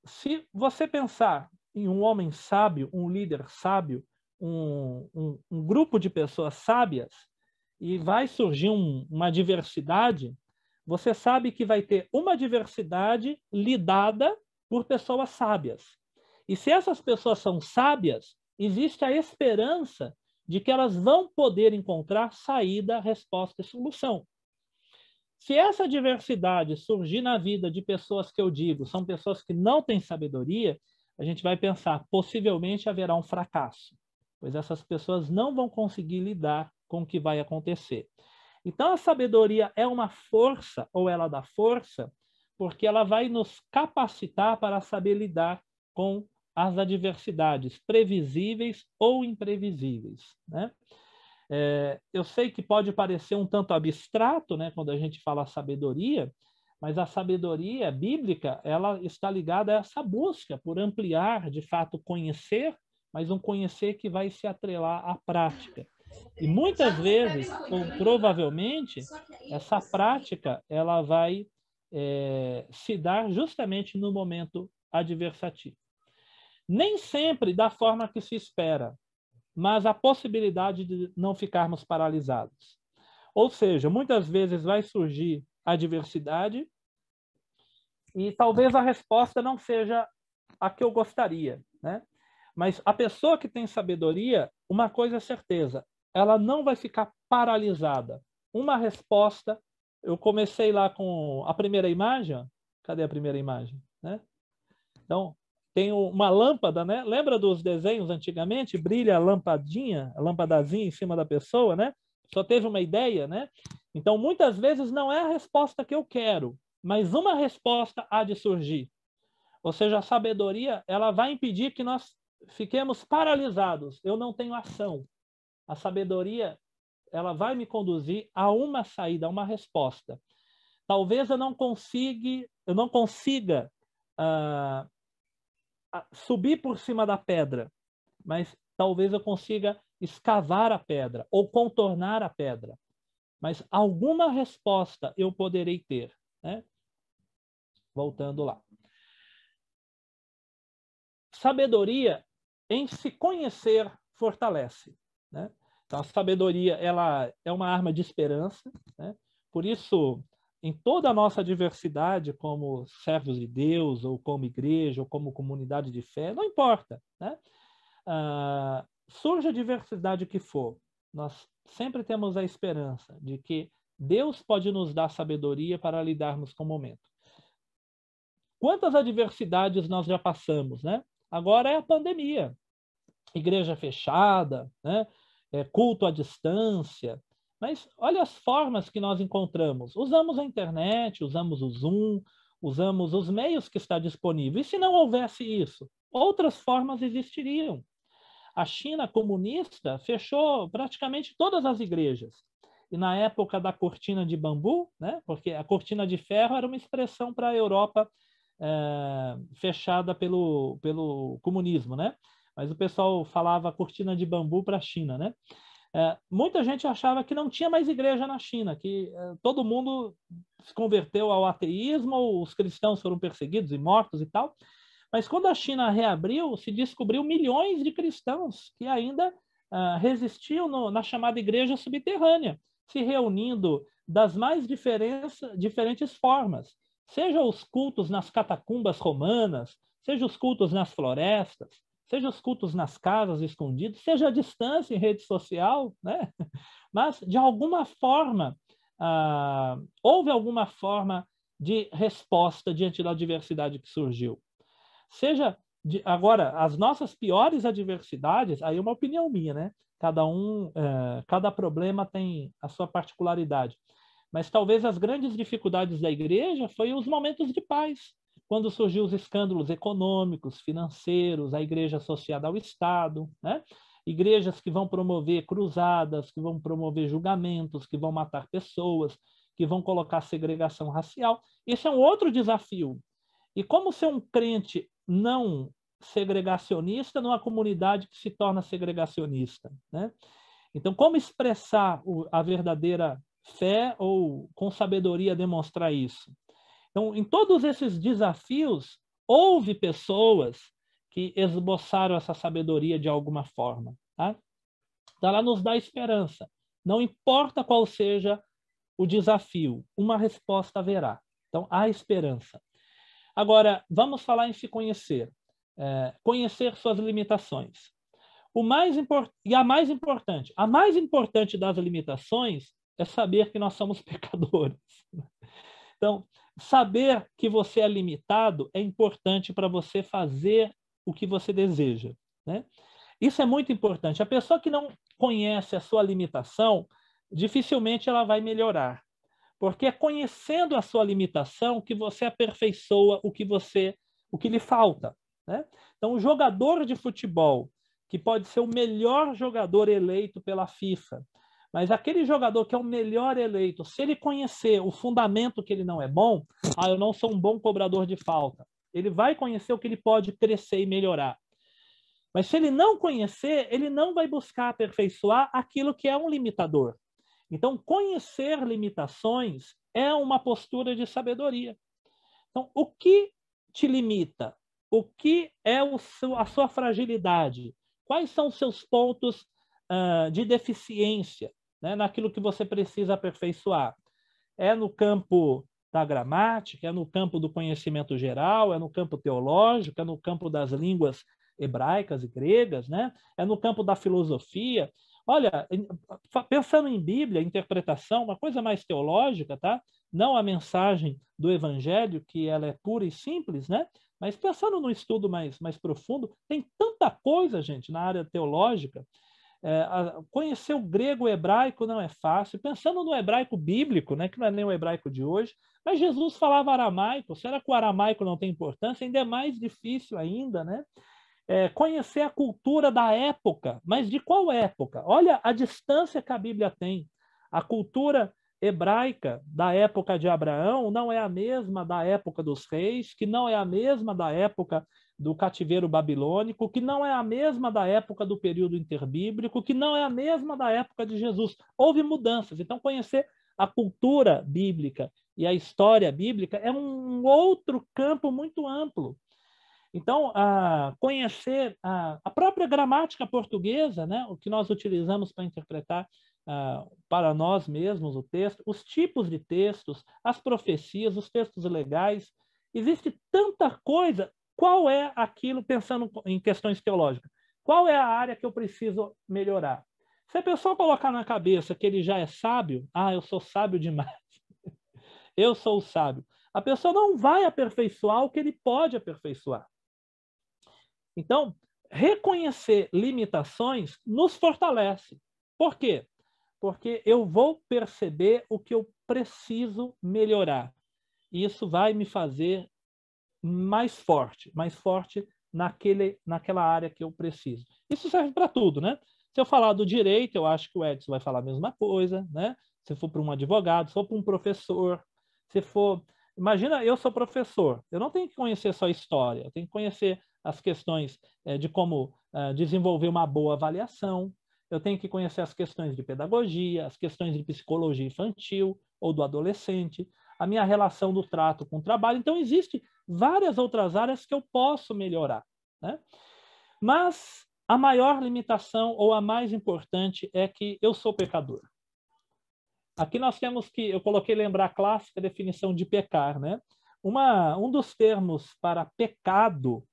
Se você pensar em um homem sábio, um líder sábio, um grupo de pessoas sábias, e vai surgir uma diversidade, você sabe que vai ter uma diversidade lidada por pessoas sábias. E se essas pessoas são sábias, existe a esperança de que elas vão poder encontrar saída, resposta e solução. Se essa diversidade surgir na vida de pessoas que eu digo, são pessoas que não têm sabedoria, a gente vai pensar, possivelmente haverá um fracasso, pois essas pessoas não vão conseguir lidar com o que vai acontecer. Então, a sabedoria é uma força, ou ela dá força, porque ela vai nos capacitar para saber lidar com as adversidades previsíveis ou imprevisíveis, né? Eu sei que pode parecer um tanto abstrato, né, quando a gente fala sabedoria, mas a sabedoria bíblica, ela está ligada a essa busca por ampliar, de fato, conhecer, mas um conhecer que vai se atrelar à prática. E muitas vezes, ou provavelmente, essa prática ela vai se dar justamente no momento adversativo. Nem sempre da forma que se espera, mas a possibilidade de não ficarmos paralisados. Ou seja, muitas vezes vai surgir adversidade e talvez a resposta não seja a que eu gostaria, né? Mas a pessoa que tem sabedoria, uma coisa é certeza, ela não vai ficar paralisada. Uma resposta, eu comecei lá com a primeira imagem, cadê a primeira imagem, né? Então, tem uma lâmpada, né? Lembra dos desenhos antigamente? Brilha a lampadinha, a lâmpadazinha em cima da pessoa, né? Só teve uma ideia, né? Então, muitas vezes não é a resposta que eu quero, mas uma resposta há de surgir. Ou seja, a sabedoria, ela vai impedir que nós fiquemos paralisados. Eu não tenho ação. A sabedoria, ela vai me conduzir a uma saída, a uma resposta. Talvez eu não consiga subir por cima da pedra, mas talvez eu consiga escavar a pedra ou contornar a pedra. Mas alguma resposta eu poderei ter, né? Voltando lá. Sabedoria em se conhecer fortalece, né? Então, a sabedoria ela é uma arma de esperança, né? Por isso, em toda a nossa diversidade, como servos de Deus, ou como igreja, ou como comunidade de fé, não importa, né? Surja a diversidade que for, nós sempre temos a esperança de que Deus pode nos dar sabedoria para lidarmos com o momento. Quantas adversidades nós já passamos, né? Agora é a pandemia, igreja fechada, né? Culto à distância, mas olha as formas que nós encontramos. Usamos a internet, usamos o Zoom, usamos os meios que está disponível. E se não houvesse isso, outras formas existiriam. A China comunista fechou praticamente todas as igrejas. E na época da cortina de bambu, né? Porque a cortina de ferro era uma expressão para a Europa fechada pelo comunismo, né? Mas o pessoal falava cortina de bambu para a China, né? Muita gente achava que não tinha mais igreja na China, que todo mundo se converteu ao ateísmo, os cristãos foram perseguidos e mortos e tal. Mas quando a China reabriu, se descobriu milhões de cristãos que ainda resistiam na chamada igreja subterrânea, se reunindo das mais diferentes formas. Seja os cultos nas catacumbas romanas, seja os cultos nas florestas, seja os cultos nas casas escondidos, seja a distância em rede social, né? Mas, de alguma forma, houve alguma forma de resposta diante da adversidade que surgiu. Seja, agora, as nossas piores adversidades, aí é uma opinião minha, né? Cada problema tem a sua particularidade. Mas talvez as grandes dificuldades da igreja foi os momentos de paz, quando surgiu os escândalos econômicos, financeiros, a igreja associada ao Estado, né? Igrejas que vão promover cruzadas, que vão promover julgamentos, que vão matar pessoas, que vão colocar segregação racial. Esse é um outro desafio. E como ser um crente não segregacionista numa comunidade que se torna segregacionista, né? Então, como expressar a verdadeira fé ou com sabedoria demonstrar isso? Então, em todos esses desafios, houve pessoas que esboçaram essa sabedoria de alguma forma, tá? Então, ela nos dá esperança. Não importa qual seja o desafio, uma resposta haverá. Então, há esperança. Agora, vamos falar em se conhecer. Conhecer suas limitações. E a mais importante das limitações é saber que nós somos pecadores. Então, saber que você é limitado é importante para você fazer o que você deseja, né? Isso é muito importante. A pessoa que não conhece a sua limitação, dificilmente ela vai melhorar. Porque é conhecendo a sua limitação que você aperfeiçoa o que lhe falta, né? Então, o jogador de futebol, que pode ser o melhor jogador eleito pela FIFA, mas aquele jogador que é o melhor eleito, se ele conhecer o fundamento que ele não é bom, eu não sou um bom cobrador de falta. Ele vai conhecer o que ele pode crescer e melhorar. Mas se ele não conhecer, ele não vai buscar aperfeiçoar aquilo que é um limitador. Então, conhecer limitações é uma postura de sabedoria. Então, o que te limita? O que é a sua fragilidade? Quais são os seus pontos de deficiência, né, naquilo que você precisa aperfeiçoar? É no campo da gramática, é no campo do conhecimento geral, é no campo teológico, é no campo das línguas hebraicas e gregas, né? É no campo da filosofia. Olha, pensando em Bíblia, interpretação, uma coisa mais teológica, tá? Não a mensagem do Evangelho, que ela é pura e simples, né? Mas pensando no estudo mais profundo, tem tanta coisa, gente, na área teológica. Conhecer o grego e o hebraico não é fácil. Pensando no hebraico bíblico, né, que não é nem o hebraico de hoje, mas Jesus falava aramaico. Será que o aramaico não tem importância? Ainda é mais difícil ainda, né? Conhecer a cultura da época. Mas de qual época? Olha a distância que a Bíblia tem. A cultura hebraica da época de Abraão não é a mesma da época dos reis, que não é a mesma da época do cativeiro babilônico, que não é a mesma da época do período interbíblico, que não é a mesma da época de Jesus. Houve mudanças. Então, conhecer a cultura bíblica e a história bíblica é um outro campo muito amplo. Então, conhecer a própria gramática portuguesa, né, o que nós utilizamos para interpretar para nós mesmos o texto, os tipos de textos, as profecias, os textos legais. Existe tanta coisa. Qual é aquilo, pensando em questões teológicas, qual é a área que eu preciso melhorar? Se a pessoa colocar na cabeça que ele já é sábio, eu sou sábio demais, eu sou o sábio, a pessoa não vai aperfeiçoar o que ele pode aperfeiçoar. Então, reconhecer limitações nos fortalece. Por quê? Porque eu vou perceber o que eu preciso melhorar. E isso vai me fazer mais forte naquela área que eu preciso. Isso serve para tudo, né? Se eu falar do direito, eu acho que o Edson vai falar a mesma coisa, né? Se for para um advogado, se for para um professor, se for... Imagina, eu sou professor, eu não tenho que conhecer só história, eu tenho que conhecer as questões de como desenvolver uma boa avaliação, eu tenho que conhecer as questões de pedagogia, as questões de psicologia infantil ou do adolescente, a minha relação do trato com o trabalho. Então, existem várias outras áreas que eu posso melhorar, né? Mas a maior limitação, ou a mais importante, é que eu sou pecador. Aqui nós temos que, eu coloquei lembrar a clássica definição de pecar, né? Um dos termos para pecado,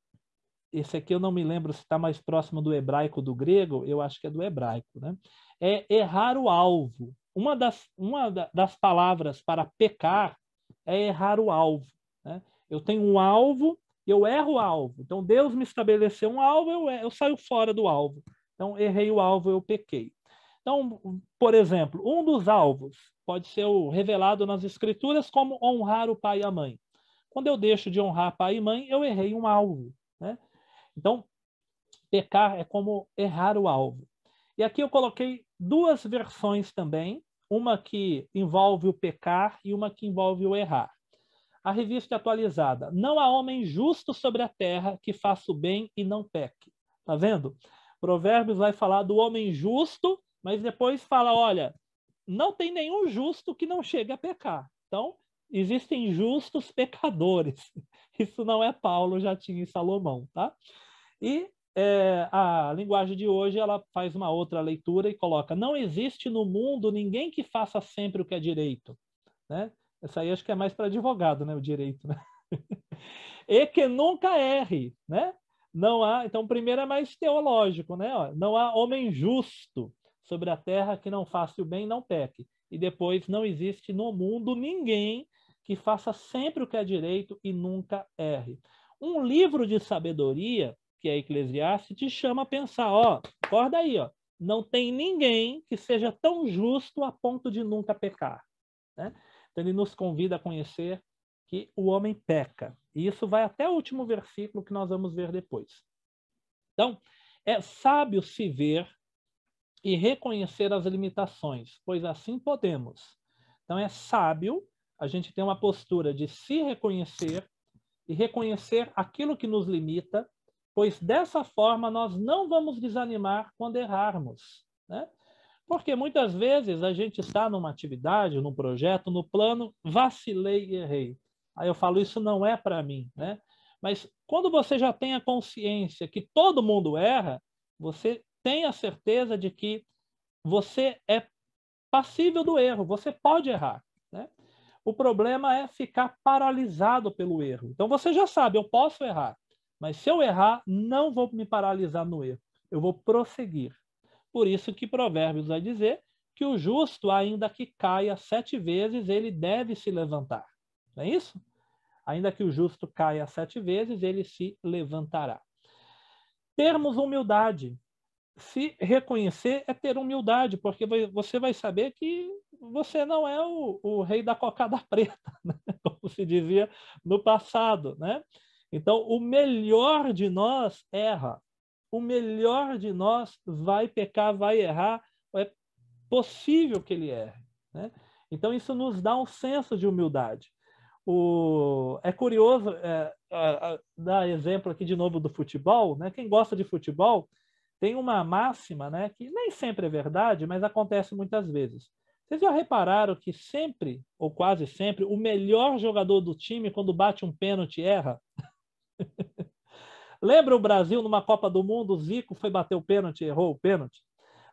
esse aqui eu não me lembro se está mais próximo do hebraico ou do grego, eu acho que é do hebraico, né? É errar o alvo. Uma das palavras para pecar é errar o alvo, né? Eu tenho um alvo, eu erro o alvo. Então, Deus me estabeleceu um alvo, eu saio fora do alvo. Então, errei o alvo, eu pequei. Então, por exemplo, um dos alvos pode ser revelado nas Escrituras como honrar o pai e a mãe. Quando eu deixo de honrar pai e mãe, eu errei um alvo, né? Então, pecar é como errar o alvo. E aqui eu coloquei duas versões também, uma que envolve o pecar e uma que envolve o errar. A revista atualizada: não há homem justo sobre a terra que faça o bem e não peque. Tá vendo? Provérbios vai falar do homem justo, mas depois fala, olha, não tem nenhum justo que não chegue a pecar. Então, existem justos pecadores. Isso não é Paulo, já tinha em Salomão, tá? E a linguagem de hoje, ela faz uma outra leitura e coloca: não existe no mundo ninguém que faça sempre o que é direito, né? Essa aí acho que é mais para advogado, né? O direito, né? E que nunca erre, né? Não há, então, o primeiro é mais teológico, né? Não há homem justo sobre a terra que não faça o bem e não peque. E depois, não existe no mundo ninguém que faça sempre o que é direito e nunca erre. Um livro de sabedoria, que é Eclesiastes, te chama a pensar, acorda aí, não tem ninguém que seja tão justo a ponto de nunca pecar, né? Então, ele nos convida a conhecer que o homem peca. E isso vai até o último versículo que nós vamos ver depois. Então, é sábio se ver e reconhecer as limitações, pois assim podemos. Então, é sábio a gente ter uma postura de se reconhecer e reconhecer aquilo que nos limita, pois dessa forma nós não vamos desanimar quando errarmos, né? Porque muitas vezes a gente está numa atividade, num projeto, no plano, vacilei e errei. Aí eu falo, isso não é para mim, né? Mas quando você já tem a consciência que todo mundo erra, você tem a certeza de que você é passível do erro, você pode errar, né? O problema é ficar paralisado pelo erro. Então você já sabe, eu posso errar, mas se eu errar, não vou me paralisar no erro, eu vou prosseguir. Por isso que Provérbios vai dizer que o justo, ainda que caia 7 vezes, ele deve se levantar. Não é isso? Ainda que o justo caia 7 vezes, ele se levantará. Termos humildade. Se reconhecer é ter humildade, porque você vai saber que você não é o rei da cocada preta, né? Como se dizia no passado, né? Então, o melhor de nós erra. O melhor de nós vai pecar, vai errar, é possível que ele erre, né? Então, isso nos dá um senso de humildade. É curioso, dar exemplo aqui de novo do futebol, né? Quem gosta de futebol tem uma máxima, né, que nem sempre é verdade, mas acontece muitas vezes. Vocês já repararam que sempre, ou quase sempre, o melhor jogador do time, quando bate um pênalti, erra? Lembra o Brasil numa Copa do Mundo, o Zico foi bater o pênalti, errou o pênalti?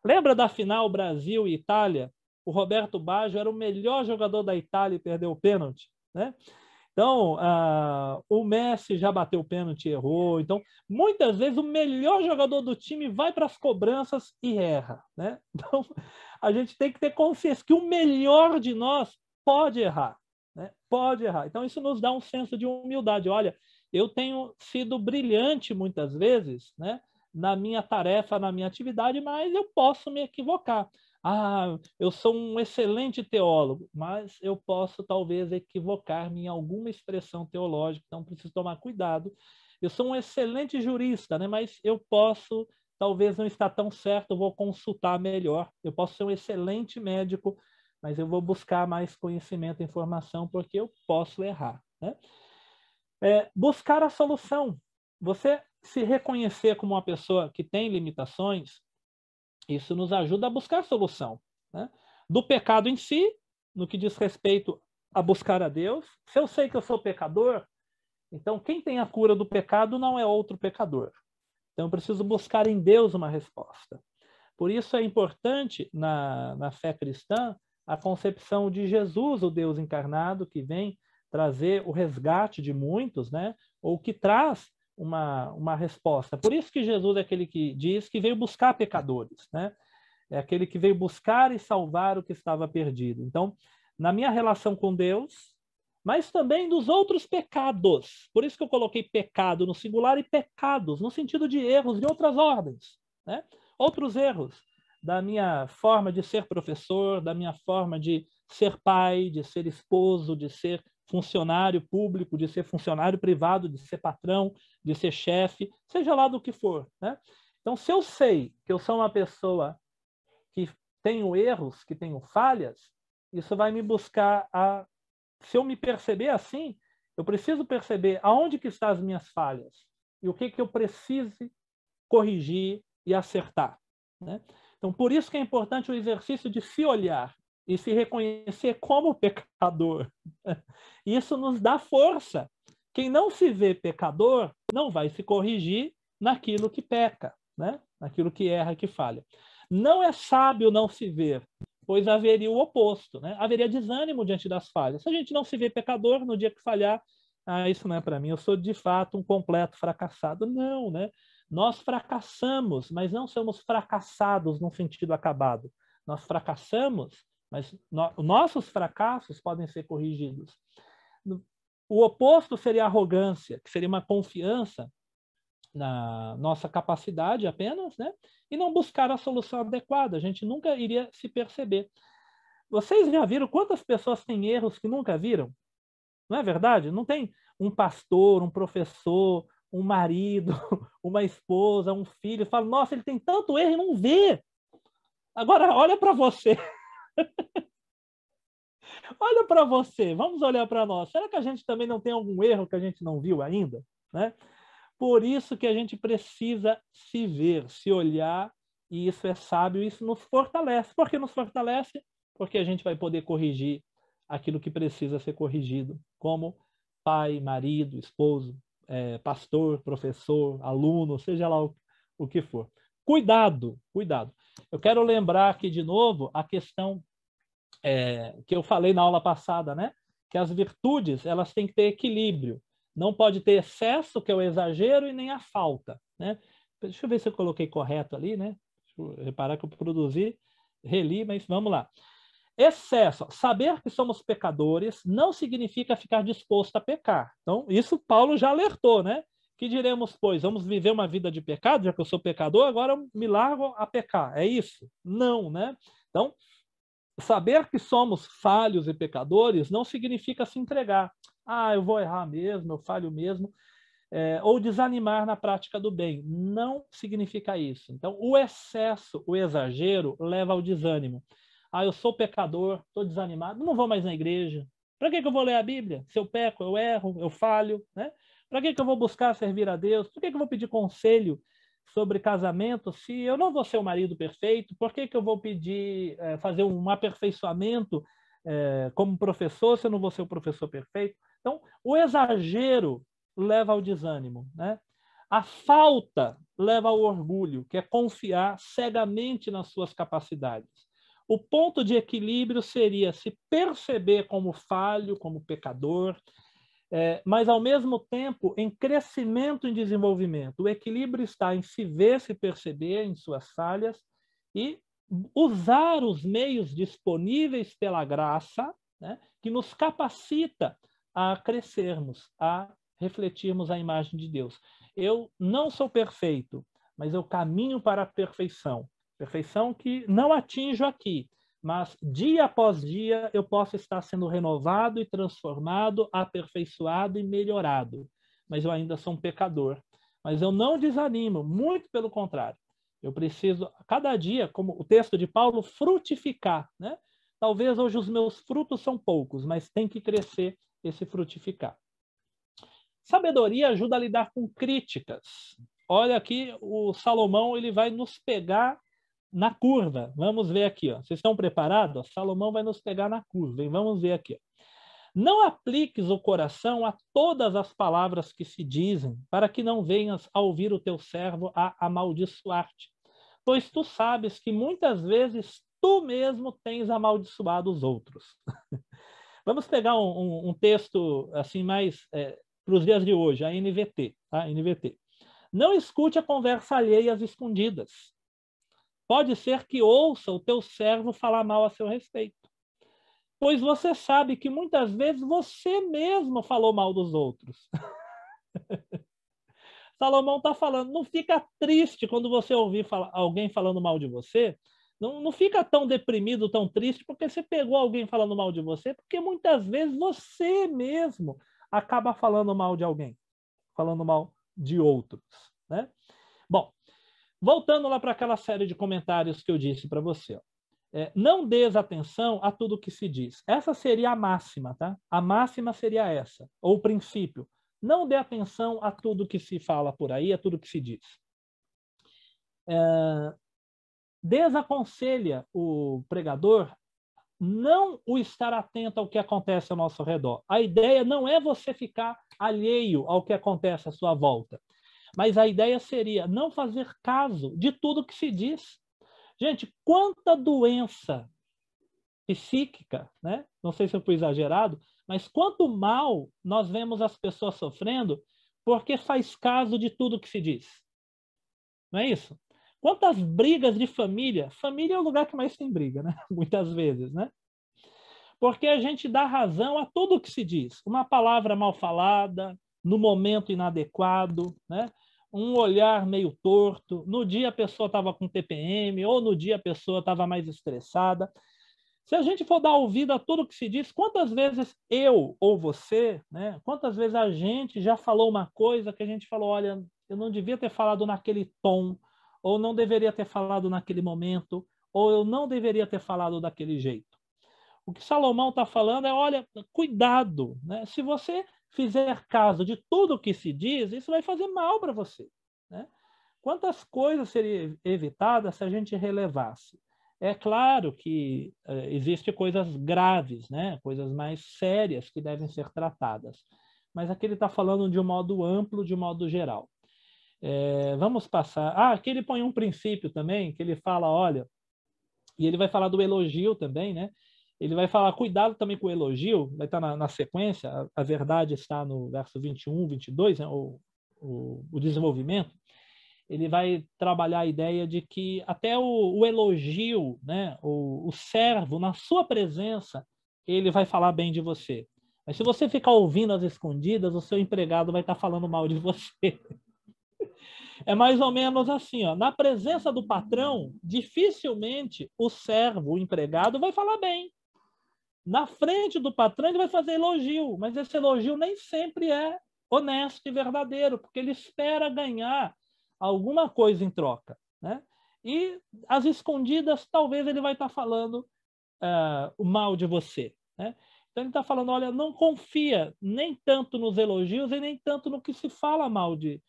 Lembra da final Brasil e Itália? O Roberto Baggio era o melhor jogador da Itália e perdeu o pênalti, né? Então, o Messi já bateu o pênalti e errou. Então, muitas vezes, o melhor jogador do time vai para as cobranças e erra, né? Então, a gente tem que ter consciência que o melhor de nós pode errar, né? Pode errar. Então, isso nos dá um senso de humildade. Olha, eu tenho sido brilhante muitas vezes, né, na minha tarefa, na minha atividade, mas eu posso me equivocar. Eu sou um excelente teólogo, mas eu posso talvez equivocar-me em alguma expressão teológica, então preciso tomar cuidado. Eu sou um excelente jurista, né, mas eu posso talvez não estar tão certo, eu vou consultar melhor. Eu posso ser um excelente médico, mas eu vou buscar mais conhecimento e informação porque eu posso errar, né? Buscar a solução. Você se reconhecer como uma pessoa que tem limitações, isso nos ajuda a buscar solução, né? Do pecado em si, no que diz respeito a buscar a Deus. Se eu sei que eu sou pecador, então quem tem a cura do pecado não é outro pecador. Então eu preciso buscar em Deus uma resposta. Por isso é importante na fé cristã a concepção de Jesus, o Deus encarnado, que vem trazer o resgate de muitos, né? Ou que traz uma resposta. Por isso que Jesus é aquele que diz que veio buscar pecadores, né? É aquele que veio buscar e salvar o que estava perdido. Então, na minha relação com Deus, mas também dos outros pecados. Por isso que eu coloquei pecado no singular e pecados, no sentido de erros de outras ordens, né? Outros erros da minha forma de ser professor, da minha forma de ser pai, de ser esposo, de ser funcionário público, de ser funcionário privado, de ser patrão, de ser chefe, seja lá do que for, né? Então, se eu sei que eu sou uma pessoa que tenho erros, que tenho falhas, isso vai me buscar se eu me perceber assim, eu preciso perceber aonde que estão as minhas falhas e o que eu preciso corrigir e acertar, né? Então, por isso que é importante o exercício de se olhar e se reconhecer como pecador. Isso nos dá força. Quem não se vê pecador não vai se corrigir naquilo que peca, né? Naquilo que erra, que falha. Não é sábio não se ver, pois haveria o oposto, né? Haveria desânimo diante das falhas. Se a gente não se vê pecador, no dia que falhar, isso não é para mim, eu sou de fato um completo fracassado. Não, né? Nós fracassamos, mas não somos fracassados no sentido acabado. Nós fracassamos, mas nossos fracassos podem ser corrigidos. O oposto seria a arrogância, que seria uma confiança na nossa capacidade apenas, né? E não buscar a solução adequada. A gente nunca iria se perceber. Vocês já viram quantas pessoas têm erros que nunca viram? Não é verdade? Não tem um pastor, um professor, um marido, uma esposa, um filho, fala, nossa, ele tem tanto erro e não vê. Agora, olha para você. Olha para você, vamos olhar para nós. Será que a gente também não tem algum erro que a gente não viu ainda? Né? Por isso que a gente precisa se ver, se olhar, e isso é sábio, isso nos fortalece. Por que nos fortalece? Porque a gente vai poder corrigir aquilo que precisa ser corrigido, como pai, marido, esposo, pastor, professor, aluno, seja lá o que for. Cuidado, cuidado. Eu quero lembrar aqui de novo a questão que eu falei na aula passada, né? Que as virtudes elas têm que ter equilíbrio. Não pode ter excesso, que é o exagero, e nem a falta, né? Deixa eu ver se eu coloquei correto ali, né? Deixa eu reparar que eu produzi, reli, mas vamos lá. Excesso. Saber que somos pecadores não significa ficar disposto a pecar. Então, isso Paulo já alertou, né? Que diremos, pois, vamos viver uma vida de pecado, já que eu sou pecador, agora eu me largo a pecar. É isso? Não, né? Então, saber que somos falhos e pecadores não significa se entregar. Eu vou errar mesmo, eu falho mesmo. Ou desanimar na prática do bem. Não significa isso. Então, o excesso, o exagero, leva ao desânimo. Eu sou pecador, estou desanimado, não vou mais na igreja. Para que eu vou ler a Bíblia? Se eu peco, eu erro, eu falho, né? Para que eu vou buscar servir a Deus? Por que eu vou pedir conselho sobre casamento se eu não vou ser o marido perfeito? Por que eu vou pedir, fazer um aperfeiçoamento como professor se eu não vou ser o professor perfeito? Então, o exagero leva ao desânimo, né? A falta leva ao orgulho, que é confiar cegamente nas suas capacidades. O ponto de equilíbrio seria se perceber como falho, como pecador, mas, ao mesmo tempo, em crescimento e desenvolvimento. O equilíbrio está em se ver, se perceber em suas falhas e usar os meios disponíveis pela graça, né, que nos capacita a crescermos, a refletirmos a imagem de Deus. Eu não sou perfeito, mas eu caminho para a perfeição. Perfeição que não atinjo aqui, mas dia após dia eu posso estar sendo renovado e transformado, aperfeiçoado e melhorado. Mas eu ainda sou um pecador. Mas eu não desanimo, muito pelo contrário. Eu preciso, cada dia, como o texto de Paulo, frutificar, né? Talvez hoje os meus frutos são poucos, mas tem que crescer esse frutificar. Sabedoria ajuda a lidar com críticas. Olha aqui, o Salomão ele vai nos pegar na curva. Vamos ver aqui. Vocês estão preparados? Salomão vai nos pegar na curva. E vamos ver aqui. Não apliques o coração a todas as palavras que se dizem, para que não venhas a ouvir o teu servo a amaldiçoar-te. Pois tu sabes que muitas vezes tu mesmo tens amaldiçoado os outros. Vamos pegar um texto assim mais para os dias de hoje, a NVT. Tá? NVT. Não escute a conversa alheia às escondidas. Pode ser que ouça o teu servo falar mal a seu respeito. Pois você sabe que muitas vezes você mesmo falou mal dos outros. Salomão está falando, não fica triste quando você ouvir alguém falando mal de você. Não fica tão deprimido, tão triste, porque você pegou alguém falando mal de você, porque muitas vezes você mesmo acaba falando mal de alguém, falando mal de outros. Né? Bom, voltando lá para aquela série de comentários que eu disse para você. Não dês atenção a tudo que se diz. Essa seria a máxima, tá? A máxima seria essa, ou o princípio. Não dê atenção a tudo que se fala por aí, a tudo que se diz. Desaconselha o pregador não o estar atento ao que acontece ao nosso redor. A ideia não é você ficar alheio ao que acontece à sua volta. Mas a ideia seria não fazer caso de tudo que se diz. Gente, quanta doença psíquica, né? Não sei se eu fui exagerado, Mas quanto mal nós vemos as pessoas sofrendo porque faz caso de tudo que se diz. Não é isso? Quantas brigas de família? Família é o lugar que mais tem briga, né? Muitas vezes, né? Porque a gente dá razão a tudo que se diz. Uma palavra mal falada, no momento inadequado, né? Um olhar meio torto. No dia a pessoa estava com TPM, ou no dia a pessoa estava mais estressada. Se a gente for dar ouvido a tudo que se diz, quantas vezes eu ou você, né? Quantas vezes a gente já falou uma coisa que a gente falou, olha, eu não devia ter falado naquele tom, ou não deveria ter falado naquele momento, ou eu não deveria ter falado daquele jeito. O que Salomão está falando é, olha, cuidado, né? Se você fizer caso de tudo que se diz, isso vai fazer mal para você, né? Quantas coisas seriam evitadas se a gente relevasse? É claro que existem coisas graves, né? Coisas mais sérias que devem ser tratadas. Mas aqui ele está falando de um modo amplo, de um modo geral. Vamos passar. Aqui ele põe um princípio também, que ele fala, olha, e ele vai falar do elogio também, né? Ele vai falar, cuidado também com o elogio, vai estar na sequência, a verdade está no verso 21, 22, né? o desenvolvimento. Ele vai trabalhar a ideia de que até o elogio, né? o servo, na sua presença, ele vai falar bem de você. Mas se você ficar ouvindo às escondidas, o seu empregado vai estar falando mal de você. É mais ou menos assim, ó. Na presença do patrão, dificilmente o servo, o empregado, vai falar bem. Na frente do patrão, ele vai fazer elogio, mas esse elogio nem sempre é honesto e verdadeiro, porque ele espera ganhar alguma coisa em troca, né? E às escondidas, talvez ele vai estar falando o mal de você, né? Então ele está falando, olha, não confia nem tanto nos elogios e nem tanto no que se fala mal de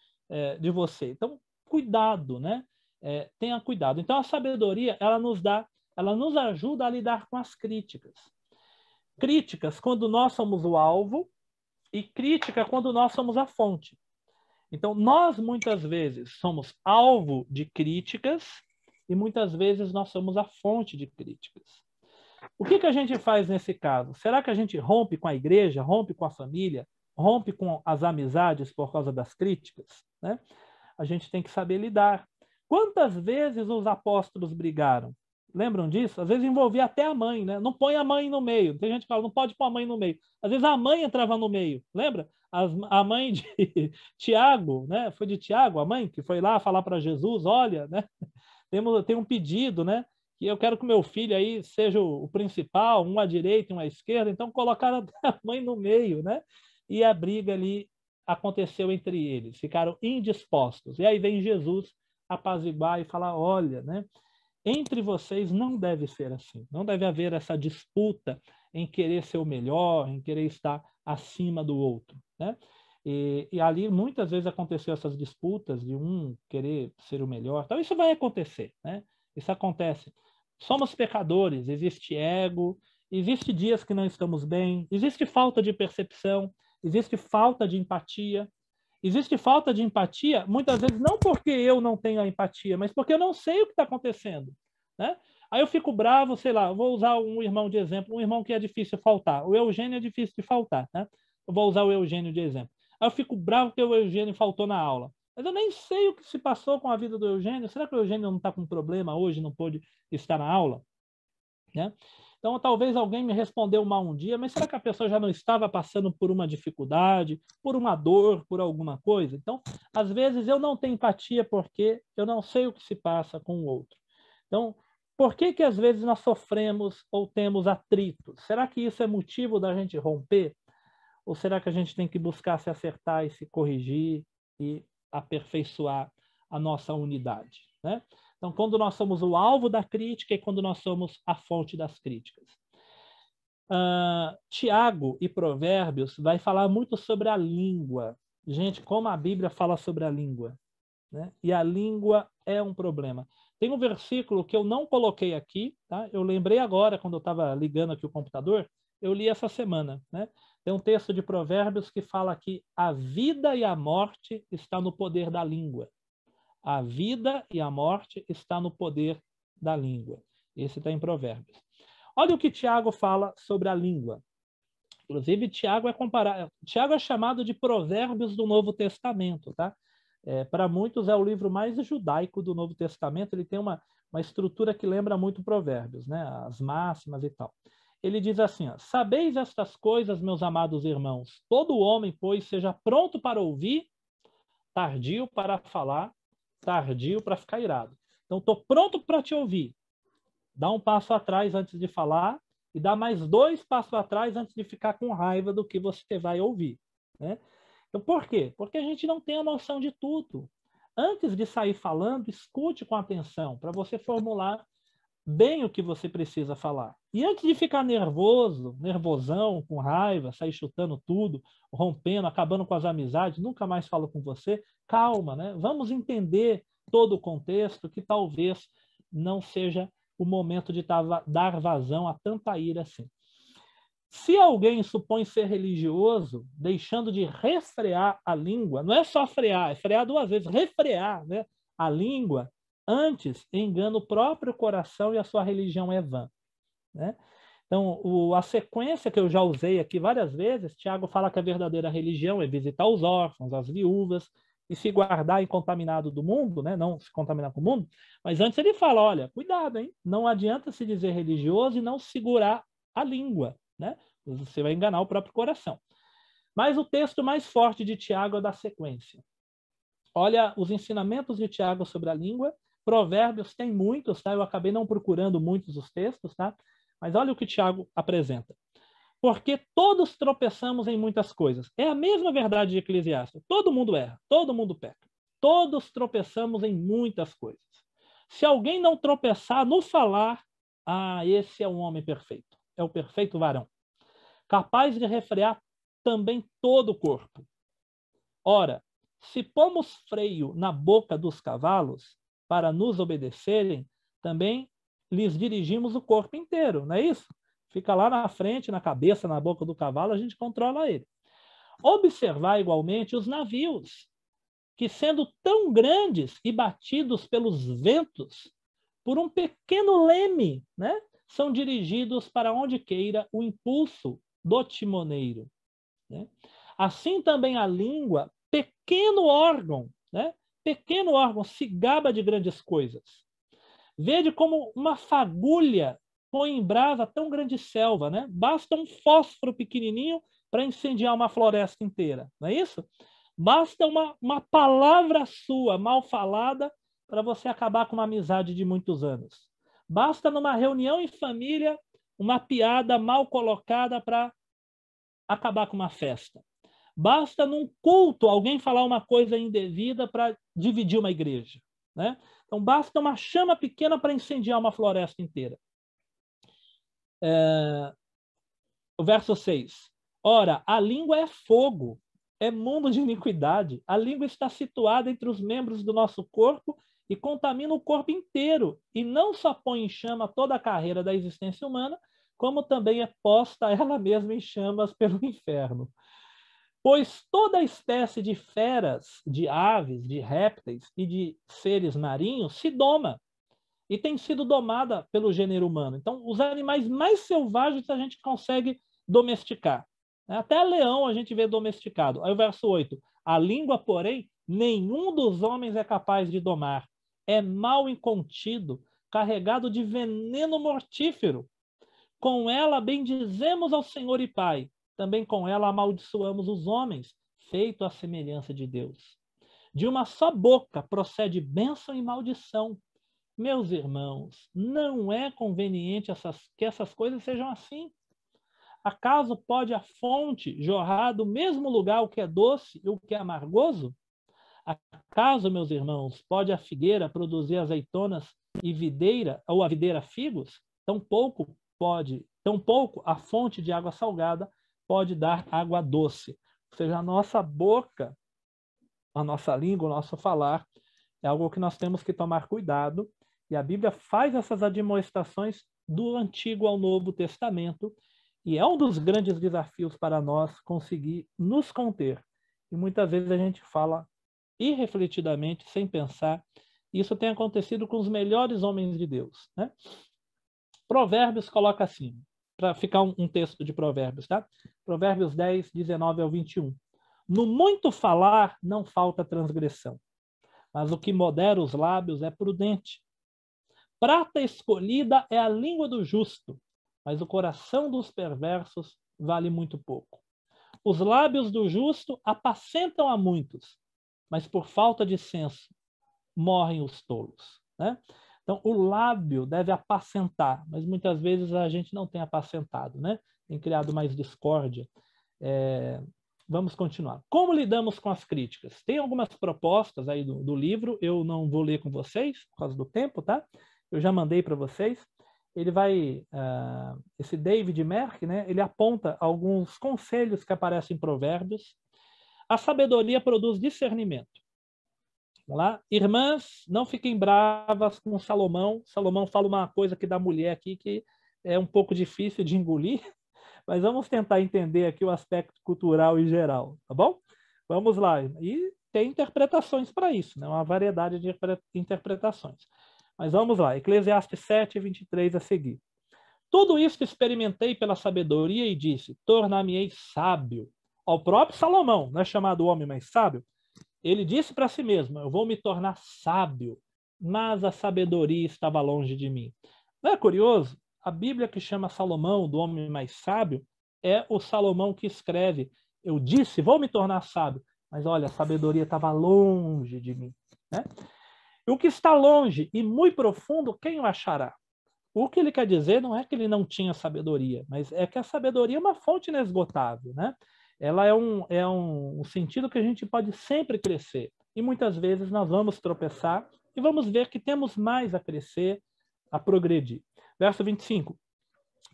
você. Então, cuidado, né? Tenha cuidado. Então, a sabedoria, ela nos ajuda a lidar com as críticas. Críticas quando nós somos o alvo e crítica quando nós somos a fonte. Então, nós muitas vezes somos alvo de críticas e muitas vezes nós somos a fonte de críticas. O que a gente faz nesse caso? Será que a gente rompe com a igreja, rompe com a família, rompe com as amizades por causa das críticas, né? A gente tem que saber lidar. Quantas vezes os apóstolos brigaram? Lembram disso? Às vezes envolvia até a mãe, né? Não põe a mãe no meio. Tem gente que fala, não pode pôr a mãe no meio. Às vezes a mãe entrava no meio. Lembra? A mãe de Tiago, né? Foi de Tiago, a mãe, que foi lá falar para Jesus, olha, né? Tem um pedido, né? Que eu quero que o meu filho aí seja o principal, um à direita e um à esquerda. Então colocaram a mãe no meio, né? E a briga ali aconteceu entre eles. Ficaram indispostos. E aí vem Jesus apaziguar e falar, olha, né? Entre vocês não deve ser assim. Não deve haver essa disputa em querer ser o melhor, em querer estar acima do outro, né? E ali muitas vezes aconteceu essas disputas de um querer ser o melhor. Então isso vai acontecer, né? Isso acontece. Somos pecadores, existe ego, existe dias que não estamos bem, existe falta de percepção, existe falta de empatia. Existe falta de empatia, muitas vezes não porque eu não tenho a empatia, mas porque eu não sei o que está acontecendo, né? Aí eu fico bravo, sei lá, vou usar um irmão de exemplo, um irmão que é difícil faltar. O Eugênio é difícil de faltar, né? Eu vou usar o Eugênio de exemplo. Aí eu fico bravo porque o Eugênio faltou na aula. Mas eu nem sei o que se passou com a vida do Eugênio. Será que o Eugênio não está com problema hoje, não pôde estar na aula? Né? Então, talvez alguém me respondeu mal um dia, mas será que a pessoa já não estava passando por uma dificuldade, por uma dor, por alguma coisa? Então, às vezes eu não tenho empatia porque eu não sei o que se passa com o outro. Então, por que às vezes nós sofremos ou temos atritos? Será que isso é motivo da gente romper? Ou será que a gente tem que buscar se acertar e se corrigir e aperfeiçoar a nossa unidade, né? Então, quando nós somos o alvo da crítica e quando nós somos a fonte das críticas. Tiago e Provérbios vai falar muito sobre a língua. Gente, como a Bíblia fala sobre a língua, né? E a língua é um problema. Tem um versículo que eu não coloquei aqui, tá? Eu lembrei agora, quando eu estava ligando aqui o computador, eu li essa semana, né? Tem um texto de Provérbios que fala que a vida e a morte está no poder da língua. A vida e a morte está no poder da língua. Esse está em Provérbios. Olha o que Tiago fala sobre a língua. Inclusive, Tiago é chamado de Provérbios do Novo Testamento, tá? Para muitos é o livro mais judaico do Novo Testamento. Ele tem uma estrutura que lembra muito Provérbios, né? As máximas e tal. Ele diz assim, ó, sabeis estas coisas, meus amados irmãos, todo homem, pois, seja pronto para ouvir, tardio para falar, tardio para ficar irado. Então, estou pronto para te ouvir. Dá um passo atrás antes de falar e dá mais 2 passos atrás antes de ficar com raiva do que você vai ouvir, né? Então, por quê? Porque a gente não tem a noção de tudo. Antes de sair falando, escute com atenção para você formular bem o que você precisa falar. E antes de ficar nervosão, com raiva, sair chutando tudo, rompendo, acabando com as amizades, nunca mais falo com você, calma, né? Vamos entender todo o contexto, que talvez não seja o momento de dar vazão a tanta ira assim. Se alguém supõe ser religioso, deixando de refrear a língua, não é só frear, é frear 2 vezes, refrear, né, a língua, antes engana o próprio coração e a sua religião é vã, né? Então, a sequência que eu já usei aqui várias vezes, Tiago fala que a verdadeira religião é visitar os órfãos, as viúvas, e se guardar incontaminado do mundo, né? Não se contaminar com o mundo, mas antes ele fala, olha, cuidado, hein? Não adianta se dizer religioso e não segurar a língua, né? Você vai enganar o próprio coração. Mas o texto mais forte de Tiago é da sequência. Olha os ensinamentos de Tiago sobre a língua. Provérbios tem muitos, tá? Eu acabei não procurando muitos os textos, tá? Mas olha o que Tiago apresenta. Porque todos tropeçamos em muitas coisas. É a mesma verdade de Eclesiastes. Todo mundo erra, todo mundo peca. Todos tropeçamos em muitas coisas. Se alguém não tropeçar no falar, esse é um homem perfeito. É o perfeito varão. Capaz de refrear também todo o corpo. Ora, se pomos freio na boca dos cavalos para nos obedecerem, também lhes dirigimos o corpo inteiro, não é isso? Fica lá na frente, na cabeça, na boca do cavalo, a gente controla ele. Observar igualmente os navios, que sendo tão grandes e batidos pelos ventos, por um pequeno leme, né, são dirigidos para onde queira o impulso do timoneiro, né? Assim também a língua, pequeno órgão, né? Pequeno órgão, se gaba de grandes coisas. Vede como uma fagulha põe em brasa tão grande selva, né? Basta um fósforo pequenininho para incendiar uma floresta inteira, não é isso? Basta uma palavra sua mal falada para você acabar com uma amizade de muitos anos. Basta numa reunião em família uma piada mal colocada para acabar com uma festa. Basta num culto alguém falar uma coisa indevida para dividir uma igreja, né? Então basta uma chama pequena para incendiar uma floresta inteira. O verso 6. Ora, a língua é fogo, é mundo de iniquidade. A língua está situada entre os membros do nosso corpo e contamina o corpo inteiro, e não só põe em chama toda a carreira da existência humana, como também é posta ela mesma em chamas pelo inferno. Pois toda espécie de feras, de aves, de répteis e de seres marinhos se doma, e tem sido domada pelo gênero humano. Então, os animais mais selvagens a gente consegue domesticar. Até leão a gente vê domesticado. Aí o verso 8. A língua, porém, nenhum dos homens é capaz de domar. É mal incontido, carregado de veneno mortífero. Com ela bendizemos ao Senhor e Pai. Também com ela amaldiçoamos os homens, feito à semelhança de Deus. De uma só boca procede bênção e maldição. Meus irmãos, não é conveniente que essas coisas sejam assim. Acaso pode a fonte jorrar do mesmo lugar o que é doce e o que é amargoso? Acaso, meus irmãos, pode a figueira produzir azeitonas e a videira figos? Tampouco a fonte de água salgada pode dar água doce. Ou seja, a nossa boca, a nossa língua, o nosso falar é algo que nós temos que tomar cuidado. E a Bíblia faz essas admoestações do Antigo ao Novo Testamento, e é um dos grandes desafios para nós conseguir nos conter. E muitas vezes a gente fala irrefletidamente, sem pensar. Isso tem acontecido com os melhores homens de Deus, né? Provérbios coloca assim, para ficar um texto de Provérbios, tá? Provérbios 10, 19 ao 21. No muito falar não falta transgressão, mas o que modera os lábios é prudente. Prata escolhida é a língua do justo, mas o coração dos perversos vale muito pouco. Os lábios do justo apacentam a muitos, mas por falta de senso morrem os tolos, né? Então, o lábio deve apacentar, mas muitas vezes a gente não tem apacentado, né? Tem criado mais discórdia. Vamos continuar. Como lidamos com as críticas? Tem algumas propostas aí do livro, eu não vou ler com vocês, por causa do tempo, tá? Eu já mandei para vocês. Ele vai, esse David Merck, né? Ele aponta alguns conselhos que aparecem em Provérbios. A sabedoria produz discernimento. Vamos lá? Irmãs, não fiquem bravas com Salomão. Salomão fala uma coisa aqui da mulher aqui que é um pouco difícil de engolir, mas vamos tentar entender aqui o aspecto cultural e geral, tá bom? Vamos lá. E tem interpretações para isso, né? Uma variedade de interpretações. Mas vamos lá. Eclesiastes 7, 23 a seguir. Tudo isso experimentei pela sabedoria e disse, tornar-me-ei sábio. Ao próprio Salomão, não é chamado homem mais sábio? Ele disse para si mesmo, eu vou me tornar sábio, mas a sabedoria estava longe de mim. Não é curioso? A Bíblia que chama Salomão do homem mais sábio é o Salomão que escreve, eu disse, vou me tornar sábio, mas olha, a sabedoria estava longe de mim, né? E o que está longe e muito profundo, quem o achará? O que ele quer dizer não é que ele não tinha sabedoria, mas é que a sabedoria é uma fonte inesgotável, né? Ela é um sentido que a gente pode sempre crescer. E muitas vezes nós vamos tropeçar e vamos ver que temos mais a crescer, a progredir. Verso 25.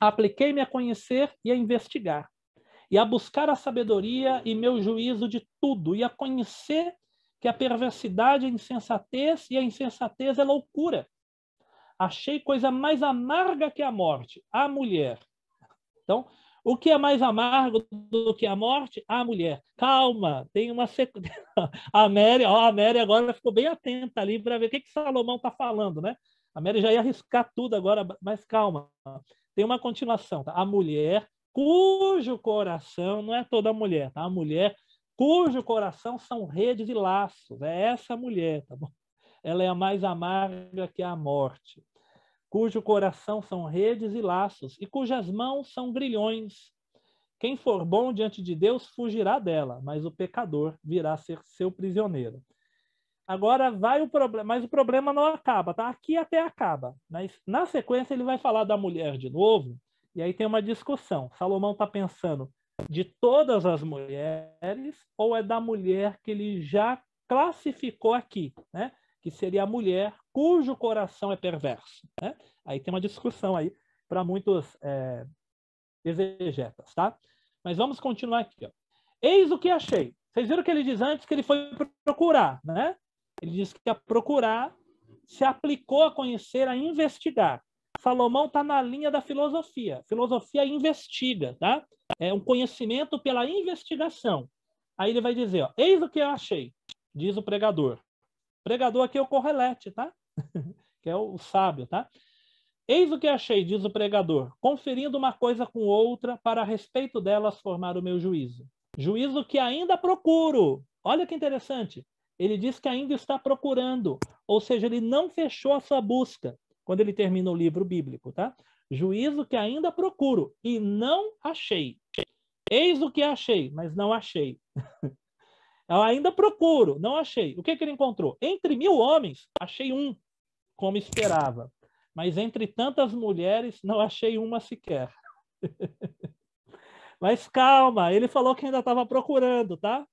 Apliquei-me a conhecer e a investigar, e a buscar a sabedoria e meu juízo de tudo, e a conhecer que a perversidade é insensatez e a insensatez é loucura. Achei coisa mais amarga que a morte, a mulher. Então, o que é mais amargo do que a morte? A mulher. Calma, tem uma sequência. A Mary agora ficou bem atenta ali para ver o que Salomão está falando, né? A Mary já ia arriscar tudo agora, mas calma. Tem uma continuação, tá? A mulher cujo coração, não é toda mulher, tá? A mulher cujo coração são redes e laços. É essa mulher, tá bom? Ela é a mais amarga que a morte. Cujo coração são redes e laços, e cujas mãos são grilhões. Quem for bom diante de Deus fugirá dela, mas o pecador virá ser seu prisioneiro. Agora vai o problema, mas o problema não acaba, tá? Aqui até acaba. Mas na sequência ele vai falar da mulher de novo, e aí tem uma discussão. Salomão está pensando de todas as mulheres, ou é da mulher que ele já classificou aqui, né? Que seria a mulher cujo coração é perverso, né? Aí tem uma discussão aí para muitos exegetas, tá? Mas vamos continuar aqui, ó. Eis o que achei. Vocês viram que ele diz antes que ele foi procurar, né? Ele diz que a procurar se aplicou a conhecer, a investigar. Salomão está na linha da filosofia. Filosofia investiga, tá? É um conhecimento pela investigação. Aí ele vai dizer, ó, eis o que eu achei, diz o pregador. Pregador aqui é o Correlete, tá? Que é o sábio, tá? Eis o que achei, diz o pregador, conferindo uma coisa com outra para a respeito delas formar o meu juízo. Juízo que ainda procuro. Olha que interessante. Ele diz que ainda está procurando, ou seja, ele não fechou a sua busca quando ele termina o livro bíblico, tá? Juízo que ainda procuro e não achei. Eis o que achei, mas não achei. Eu ainda procuro, não achei. O que ele encontrou? Entre 1000 homens, achei um, como esperava. Mas entre tantas mulheres, não achei uma sequer. Mas calma, ele falou que ainda estava procurando, tá?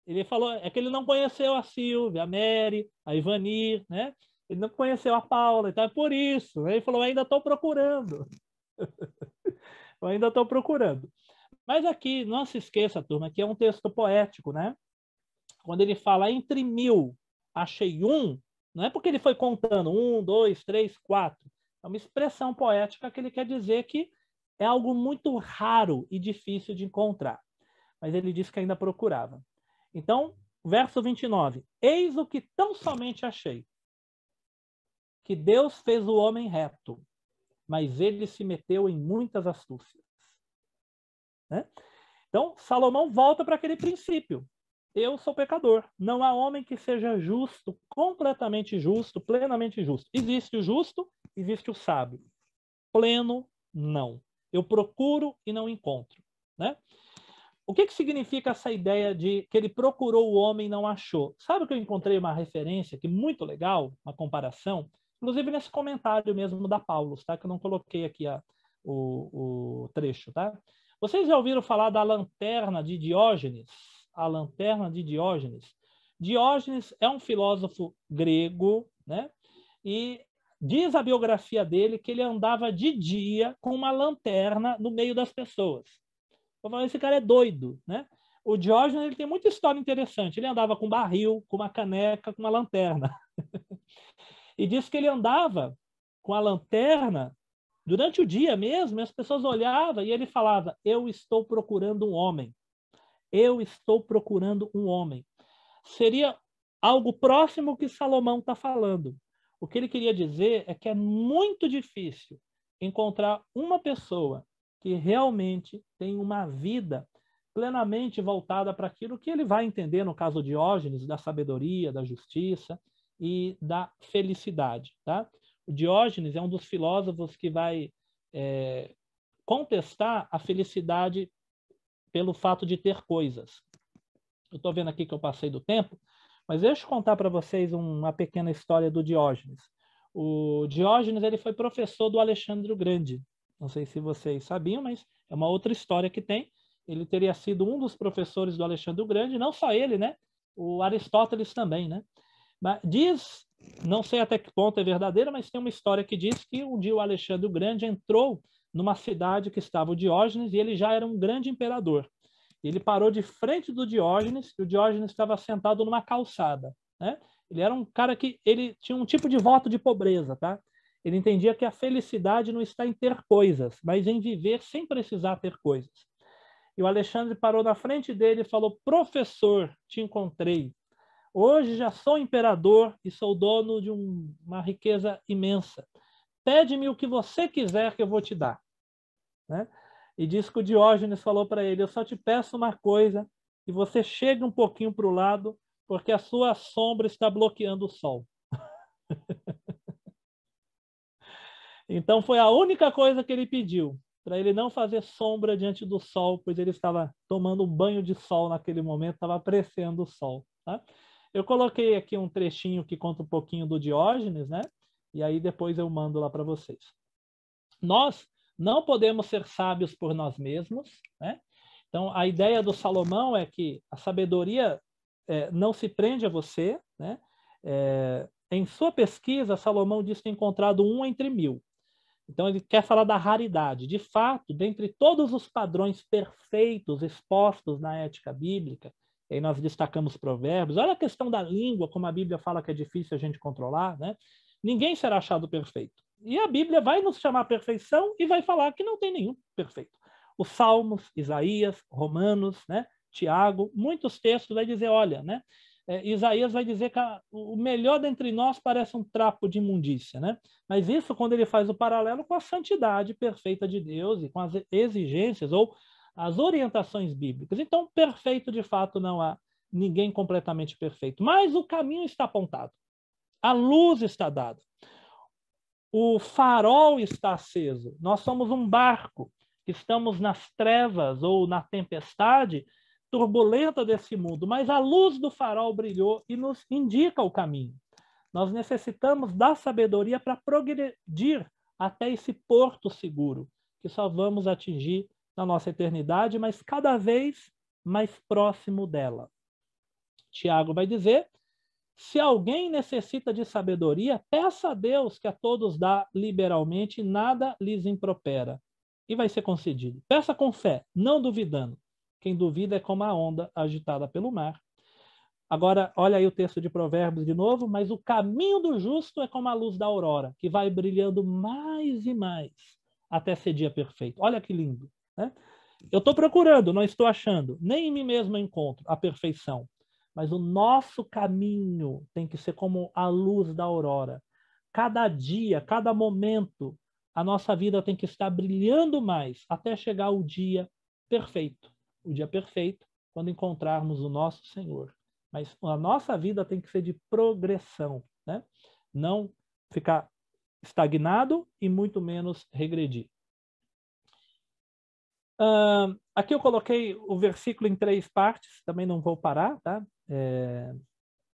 Ele falou, é que ele não conheceu a Silvia, a Mary, a Ivanir, né? Ele não conheceu a Paula, então é por isso. Ele falou, ainda estou procurando. Eu ainda estou procurando. Mas aqui, não se esqueça, turma, que é um texto poético, né? Quando ele fala entre 1000, achei um, não é porque ele foi contando 1, 2, 3, 4. É uma expressão poética que ele quer dizer que é algo muito raro e difícil de encontrar. Mas ele disse que ainda procurava. Então, verso 29. Eis o que tão somente achei. Que Deus fez o homem reto, mas ele se meteu em muitas astúcias. Né? Então, Salomão volta para aquele princípio. Eu sou pecador. Não há homem que seja justo, completamente justo, plenamente justo. Existe o justo, existe o sábio. Pleno, não. Eu procuro e não encontro. Né? O que significa essa ideia de que ele procurou o homem e não achou? Sabe que eu encontrei uma referência que muito legal, uma comparação, inclusive nesse comentário mesmo da Paulus, tá? Que eu não coloquei aqui o trecho, tá? Vocês já ouviram falar da lanterna de Diógenes? A lanterna de Diógenes. Diógenes é um filósofo grego, né? E diz a biografia dele que ele andava de dia com uma lanterna no meio das pessoas. Eu falo, esse cara é doido, né? O Diógenes, ele tem muita história interessante. Ele andava com barril, com uma caneca, com uma lanterna. E diz que ele andava com a lanterna durante o dia mesmo, e as pessoas olhavam e ele falava, eu estou procurando um homem. Eu estou procurando um homem. Seria algo próximo que Salomão está falando. O que ele queria dizer é que é muito difícil encontrar uma pessoa que realmente tem uma vida plenamente voltada para aquilo que ele vai entender, no caso de Diógenes, da sabedoria, da justiça e da felicidade. Tá? O Diógenes é um dos filósofos que vai contestar a felicidade pelo fato de ter coisas. Eu estou vendo aqui que eu passei do tempo, mas deixa eu contar para vocês uma pequena história do Diógenes. O Diógenes ele foi professor do Alexandre o Grande. Não sei se vocês sabiam, mas é uma outra história que tem. Ele teria sido um dos professores do Alexandre o Grande, não só ele, né? O Aristóteles também, né? Mas diz, não sei até que ponto é verdadeira, mas tem uma história que diz que um dia o Alexandre o Grande entrou numa cidade que estava o Diógenes e ele já era um grande imperador. Ele parou de frente do Diógenes e o Diógenes estava sentado numa calçada, né? Ele era um cara que ele tinha um tipo de voto de pobreza, tá? Ele entendia que a felicidade não está em ter coisas, mas em viver sem precisar ter coisas. E o Alexandre parou na frente dele e falou, professor, te encontrei. Hoje já sou imperador e sou dono de uma riqueza imensa. Pede-me o que você quiser que eu vou te dar. Né? E diz que o Diógenes falou para ele, eu só te peço uma coisa, que você chegue um pouquinho para o lado, porque a sua sombra está bloqueando o sol. Então foi a única coisa que ele pediu, para ele não fazer sombra diante do sol, pois ele estava tomando um banho de sol naquele momento, estava apreciando o sol. Tá? Eu coloquei aqui um trechinho que conta um pouquinho do Diógenes, né? E aí depois eu mando lá para vocês. Nós não podemos ser sábios por nós mesmos, né? Então, a ideia do Salomão é que a sabedoria não se prende a você, né? Em sua pesquisa, Salomão diz ter encontrado 1 entre 1000. Então, ele quer falar da raridade. De fato, dentre todos os padrões perfeitos expostos na ética bíblica, e aí nós destacamos provérbios, olha a questão da língua, como a Bíblia fala que é difícil a gente controlar, né? Ninguém será achado perfeito. E a Bíblia vai nos chamar a perfeição e vai falar que não tem nenhum perfeito. Os Salmos, Isaías, Romanos, né? Tiago, muitos textos vai dizer, olha, né? Isaías vai dizer que o melhor dentre nós parece um trapo de imundícia, né? Mas isso quando ele faz o paralelo com a santidade perfeita de Deus e com as exigências ou as orientações bíblicas. Então, perfeito de fato não há ninguém completamente perfeito, mas o caminho está apontado. A luz está dada. O farol está aceso. Nós somos um barco. Estamos nas trevas ou na tempestade turbulenta desse mundo, mas a luz do farol brilhou e nos indica o caminho. Nós necessitamos da sabedoria para progredir até esse porto seguro, que só vamos atingir na nossa eternidade, mas cada vez mais próximo dela. Tiago vai dizer, se alguém necessita de sabedoria, peça a Deus que a todos dá liberalmente e nada lhes impropera, e vai ser concedido. Peça com fé, não duvidando. Quem duvida é como a onda agitada pelo mar. Agora, olha aí o texto de Provérbios de novo, mas o caminho do justo é como a luz da aurora, que vai brilhando mais e mais até ser dia perfeito. Olha que lindo, né? Eu estou procurando, não estou achando, nem em mim mesmo encontro a perfeição, mas o nosso caminho tem que ser como a luz da aurora. Cada dia, cada momento, a nossa vida tem que estar brilhando mais até chegar o dia perfeito. O dia perfeito, quando encontrarmos o nosso Senhor. Mas a nossa vida tem que ser de progressão, né? Não ficar estagnado e muito menos regredir. Aqui eu coloquei o versículo em 3 partes, também não vou parar, tá?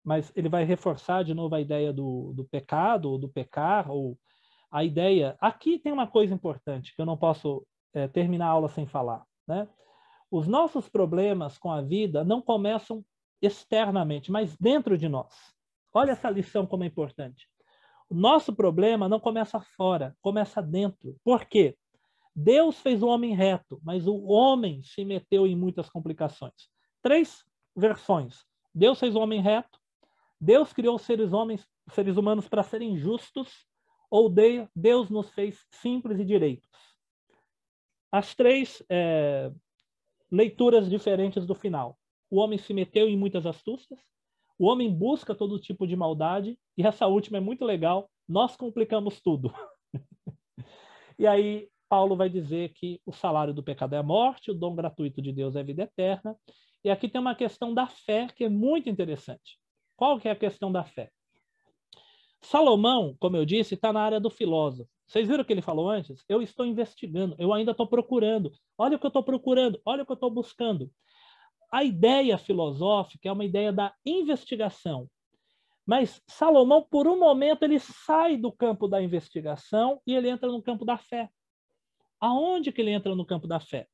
Mas ele vai reforçar de novo a ideia do pecado, ou do pecar, ou a ideia... Aqui tem uma coisa importante, que eu não posso terminar a aula sem falar, né? Os nossos problemas com a vida não começam externamente, mas dentro de nós. Olha essa lição como é importante. O nosso problema não começa fora, começa dentro. Por quê? Deus fez o homem reto, mas o homem se meteu em muitas complicações. 3 versões. Deus fez o homem reto, Deus criou os seres humanos para serem justos, ou Deus nos fez simples e direitos. As 3 leituras diferentes do final. O homem se meteu em muitas astúcias, o homem busca todo tipo de maldade, e essa última é muito legal, nós complicamos tudo. E aí Paulo vai dizer que o salário do pecado é a morte, o dom gratuito de Deus é a vida eterna. E aqui tem uma questão da fé que é muito interessante. Qual que é a questão da fé? Salomão, como eu disse, está na área do filósofo. Vocês viram o que ele falou antes? Eu estou investigando, eu ainda estou procurando. Olha o que eu estou procurando, olha o que eu estou buscando. A ideia filosófica é uma ideia da investigação. Mas Salomão, por um momento, ele sai do campo da investigação e ele entra no campo da fé. Aonde que ele entra no campo da fé?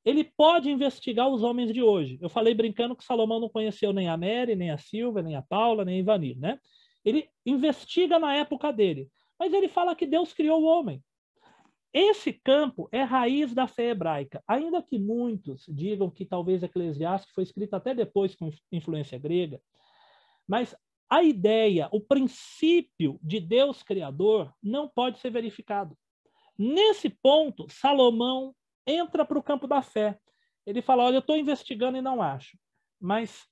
Ele pode investigar os homens de hoje. Eu falei brincando que Salomão não conheceu nem a Mary, nem a Silvia, nem a Paula, nem a Ivanir, né? Ele investiga na época dele. Mas ele fala que Deus criou o homem. Esse campo é raiz da fé hebraica. Ainda que muitos digam que talvez Eclesiastes foi escrito até depois com influência grega, mas a ideia, o princípio de Deus criador não pode ser verificado. Nesse ponto, Salomão entra para o campo da fé. Ele fala, olha, eu estou investigando e não acho, mas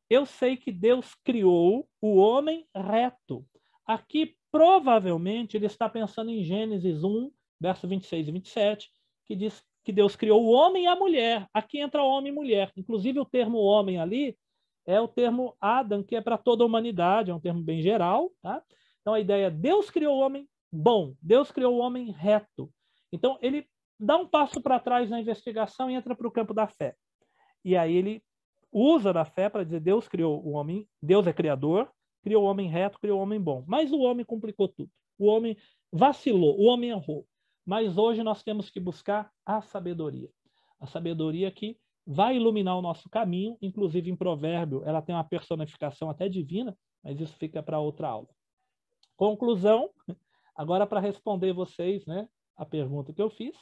eu sei que Deus criou o homem reto. Aqui, provavelmente, ele está pensando em Gênesis 1, verso 26 e 27, que diz que Deus criou o homem e a mulher. Aqui entra homem e mulher. Inclusive, o termo homem ali é o termo Adam, que é para toda a humanidade, é um termo bem geral, tá? Então, a ideia é Deus criou o homem bom, Deus criou o homem reto. Então, ele dá um passo para trás na investigação e entra para o campo da fé. E aí ele usa da fé para dizer Deus criou o homem, Deus é criador, criou o homem reto, criou o homem bom. Mas o homem complicou tudo. O homem vacilou, o homem errou. Mas hoje nós temos que buscar a sabedoria. A sabedoria que vai iluminar o nosso caminho, inclusive em Provérbio, ela tem uma personificação até divina, mas isso fica para outra aula. Conclusão, agora para responder vocês, né, a pergunta que eu fiz.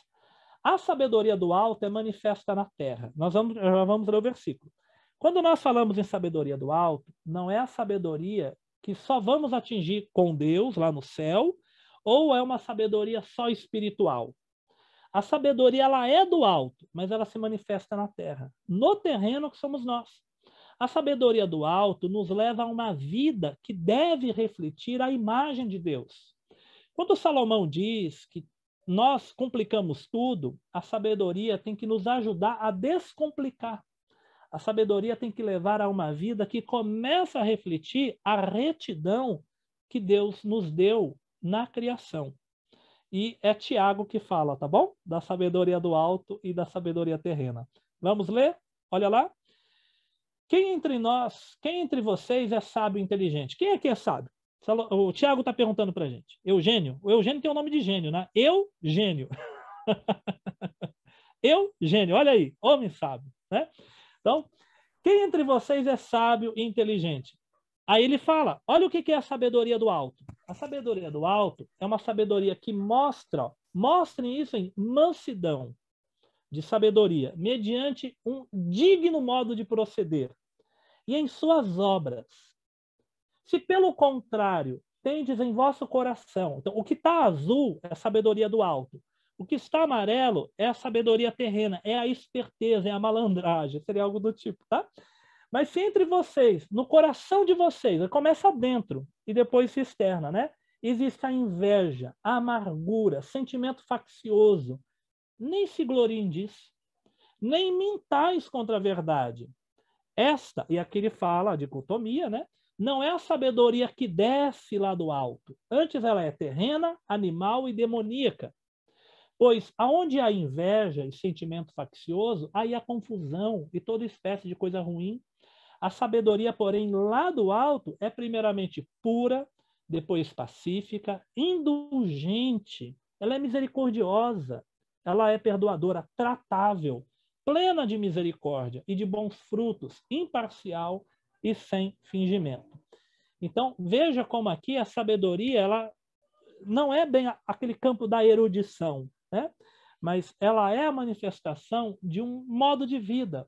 A sabedoria do alto é manifesta na terra. Nós já vamos ler o versículo. Quando nós falamos em sabedoria do alto, não é a sabedoria que só vamos atingir com Deus lá no céu, ou é uma sabedoria só espiritual. A sabedoria ela é do alto, mas ela se manifesta na terra, no terreno que somos nós. A sabedoria do alto nos leva a uma vida que deve refletir a imagem de Deus. Quando Salomão diz que nós complicamos tudo, a sabedoria tem que nos ajudar a descomplicar. A sabedoria tem que levar a uma vida que começa a refletir a retidão que Deus nos deu na criação. E é Tiago que fala, tá bom? Da sabedoria do alto e da sabedoria terrena. Vamos ler? Olha lá. Quem entre vocês é sábio e inteligente? Quem aqui é sábio? O Tiago está perguntando para a gente. Eugênio? O Eugênio tem o nome de gênio, né? Eugênio. Eugênio, olha aí, homem sábio, né? Então, quem entre vocês é sábio e inteligente? Aí ele fala, olha o que é a sabedoria do alto. A sabedoria do alto é uma sabedoria que mostrem isso em mansidão de sabedoria, mediante um digno modo de proceder, e em suas obras. Se, pelo contrário, tendes em vosso coração... Então, o que está azul é a sabedoria do alto. O que está amarelo é a sabedoria terrena, é a esperteza, é a malandragem, seria algo do tipo, tá? Mas se entre vocês, no coração de vocês, começa dentro e depois se externa, né? existe a inveja, a amargura, sentimento faccioso. Nem se gloriem disso, nem mintais contra a verdade. Esta, e aqui ele fala a dicotomia, né? Não é a sabedoria que desce lá do alto. Antes ela é terrena, animal e demoníaca. Pois aonde há inveja e sentimento faccioso, aí há confusão e toda espécie de coisa ruim. A sabedoria, porém, lá do alto é primeiramente pura, depois pacífica, indulgente. Ela é misericordiosa, ela é perdoadora, tratável, plena de misericórdia e de bons frutos, imparcial e sem fingimento. Então, veja como aqui a sabedoria, ela não é bem aquele campo da erudição, né? Mas ela é a manifestação de um modo de vida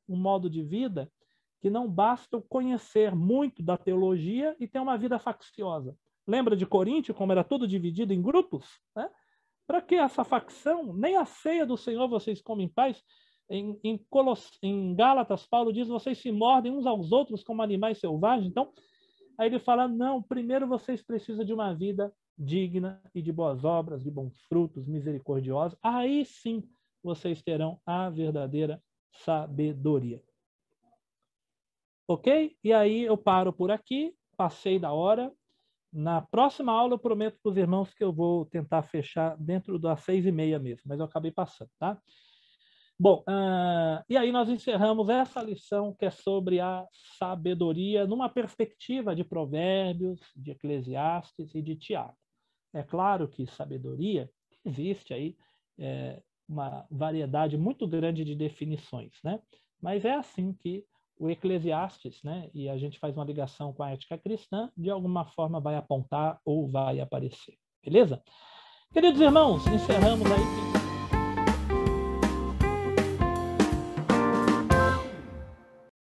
que não basta conhecer muito da teologia e ter uma vida facciosa. Lembra de Coríntio, como era tudo dividido em grupos? Né? Para que essa facção? Nem a ceia do Senhor vocês comem em paz. Em Gálatas, Paulo diz, vocês se mordem uns aos outros como animais selvagens. Então, aí ele fala, não, primeiro vocês precisam de uma vida digna e de boas obras, de bons frutos, misericordiosa. Aí sim vocês terão a verdadeira sabedoria. Ok? E aí eu paro por aqui, passei da hora. Na próxima aula eu prometo para os irmãos que eu vou tentar fechar dentro das 6h30 mesmo, mas eu acabei passando, tá? Bom, e aí nós encerramos essa lição que é sobre a sabedoria numa perspectiva de Provérbios, de Eclesiastes e de Tiago. É claro que sabedoria, existe aí uma variedade muito grande de definições, né? Mas é assim que o Eclesiastes, né, e a gente faz uma ligação com a ética cristã, de alguma forma vai apontar ou vai aparecer. Beleza? Queridos irmãos, encerramos aí.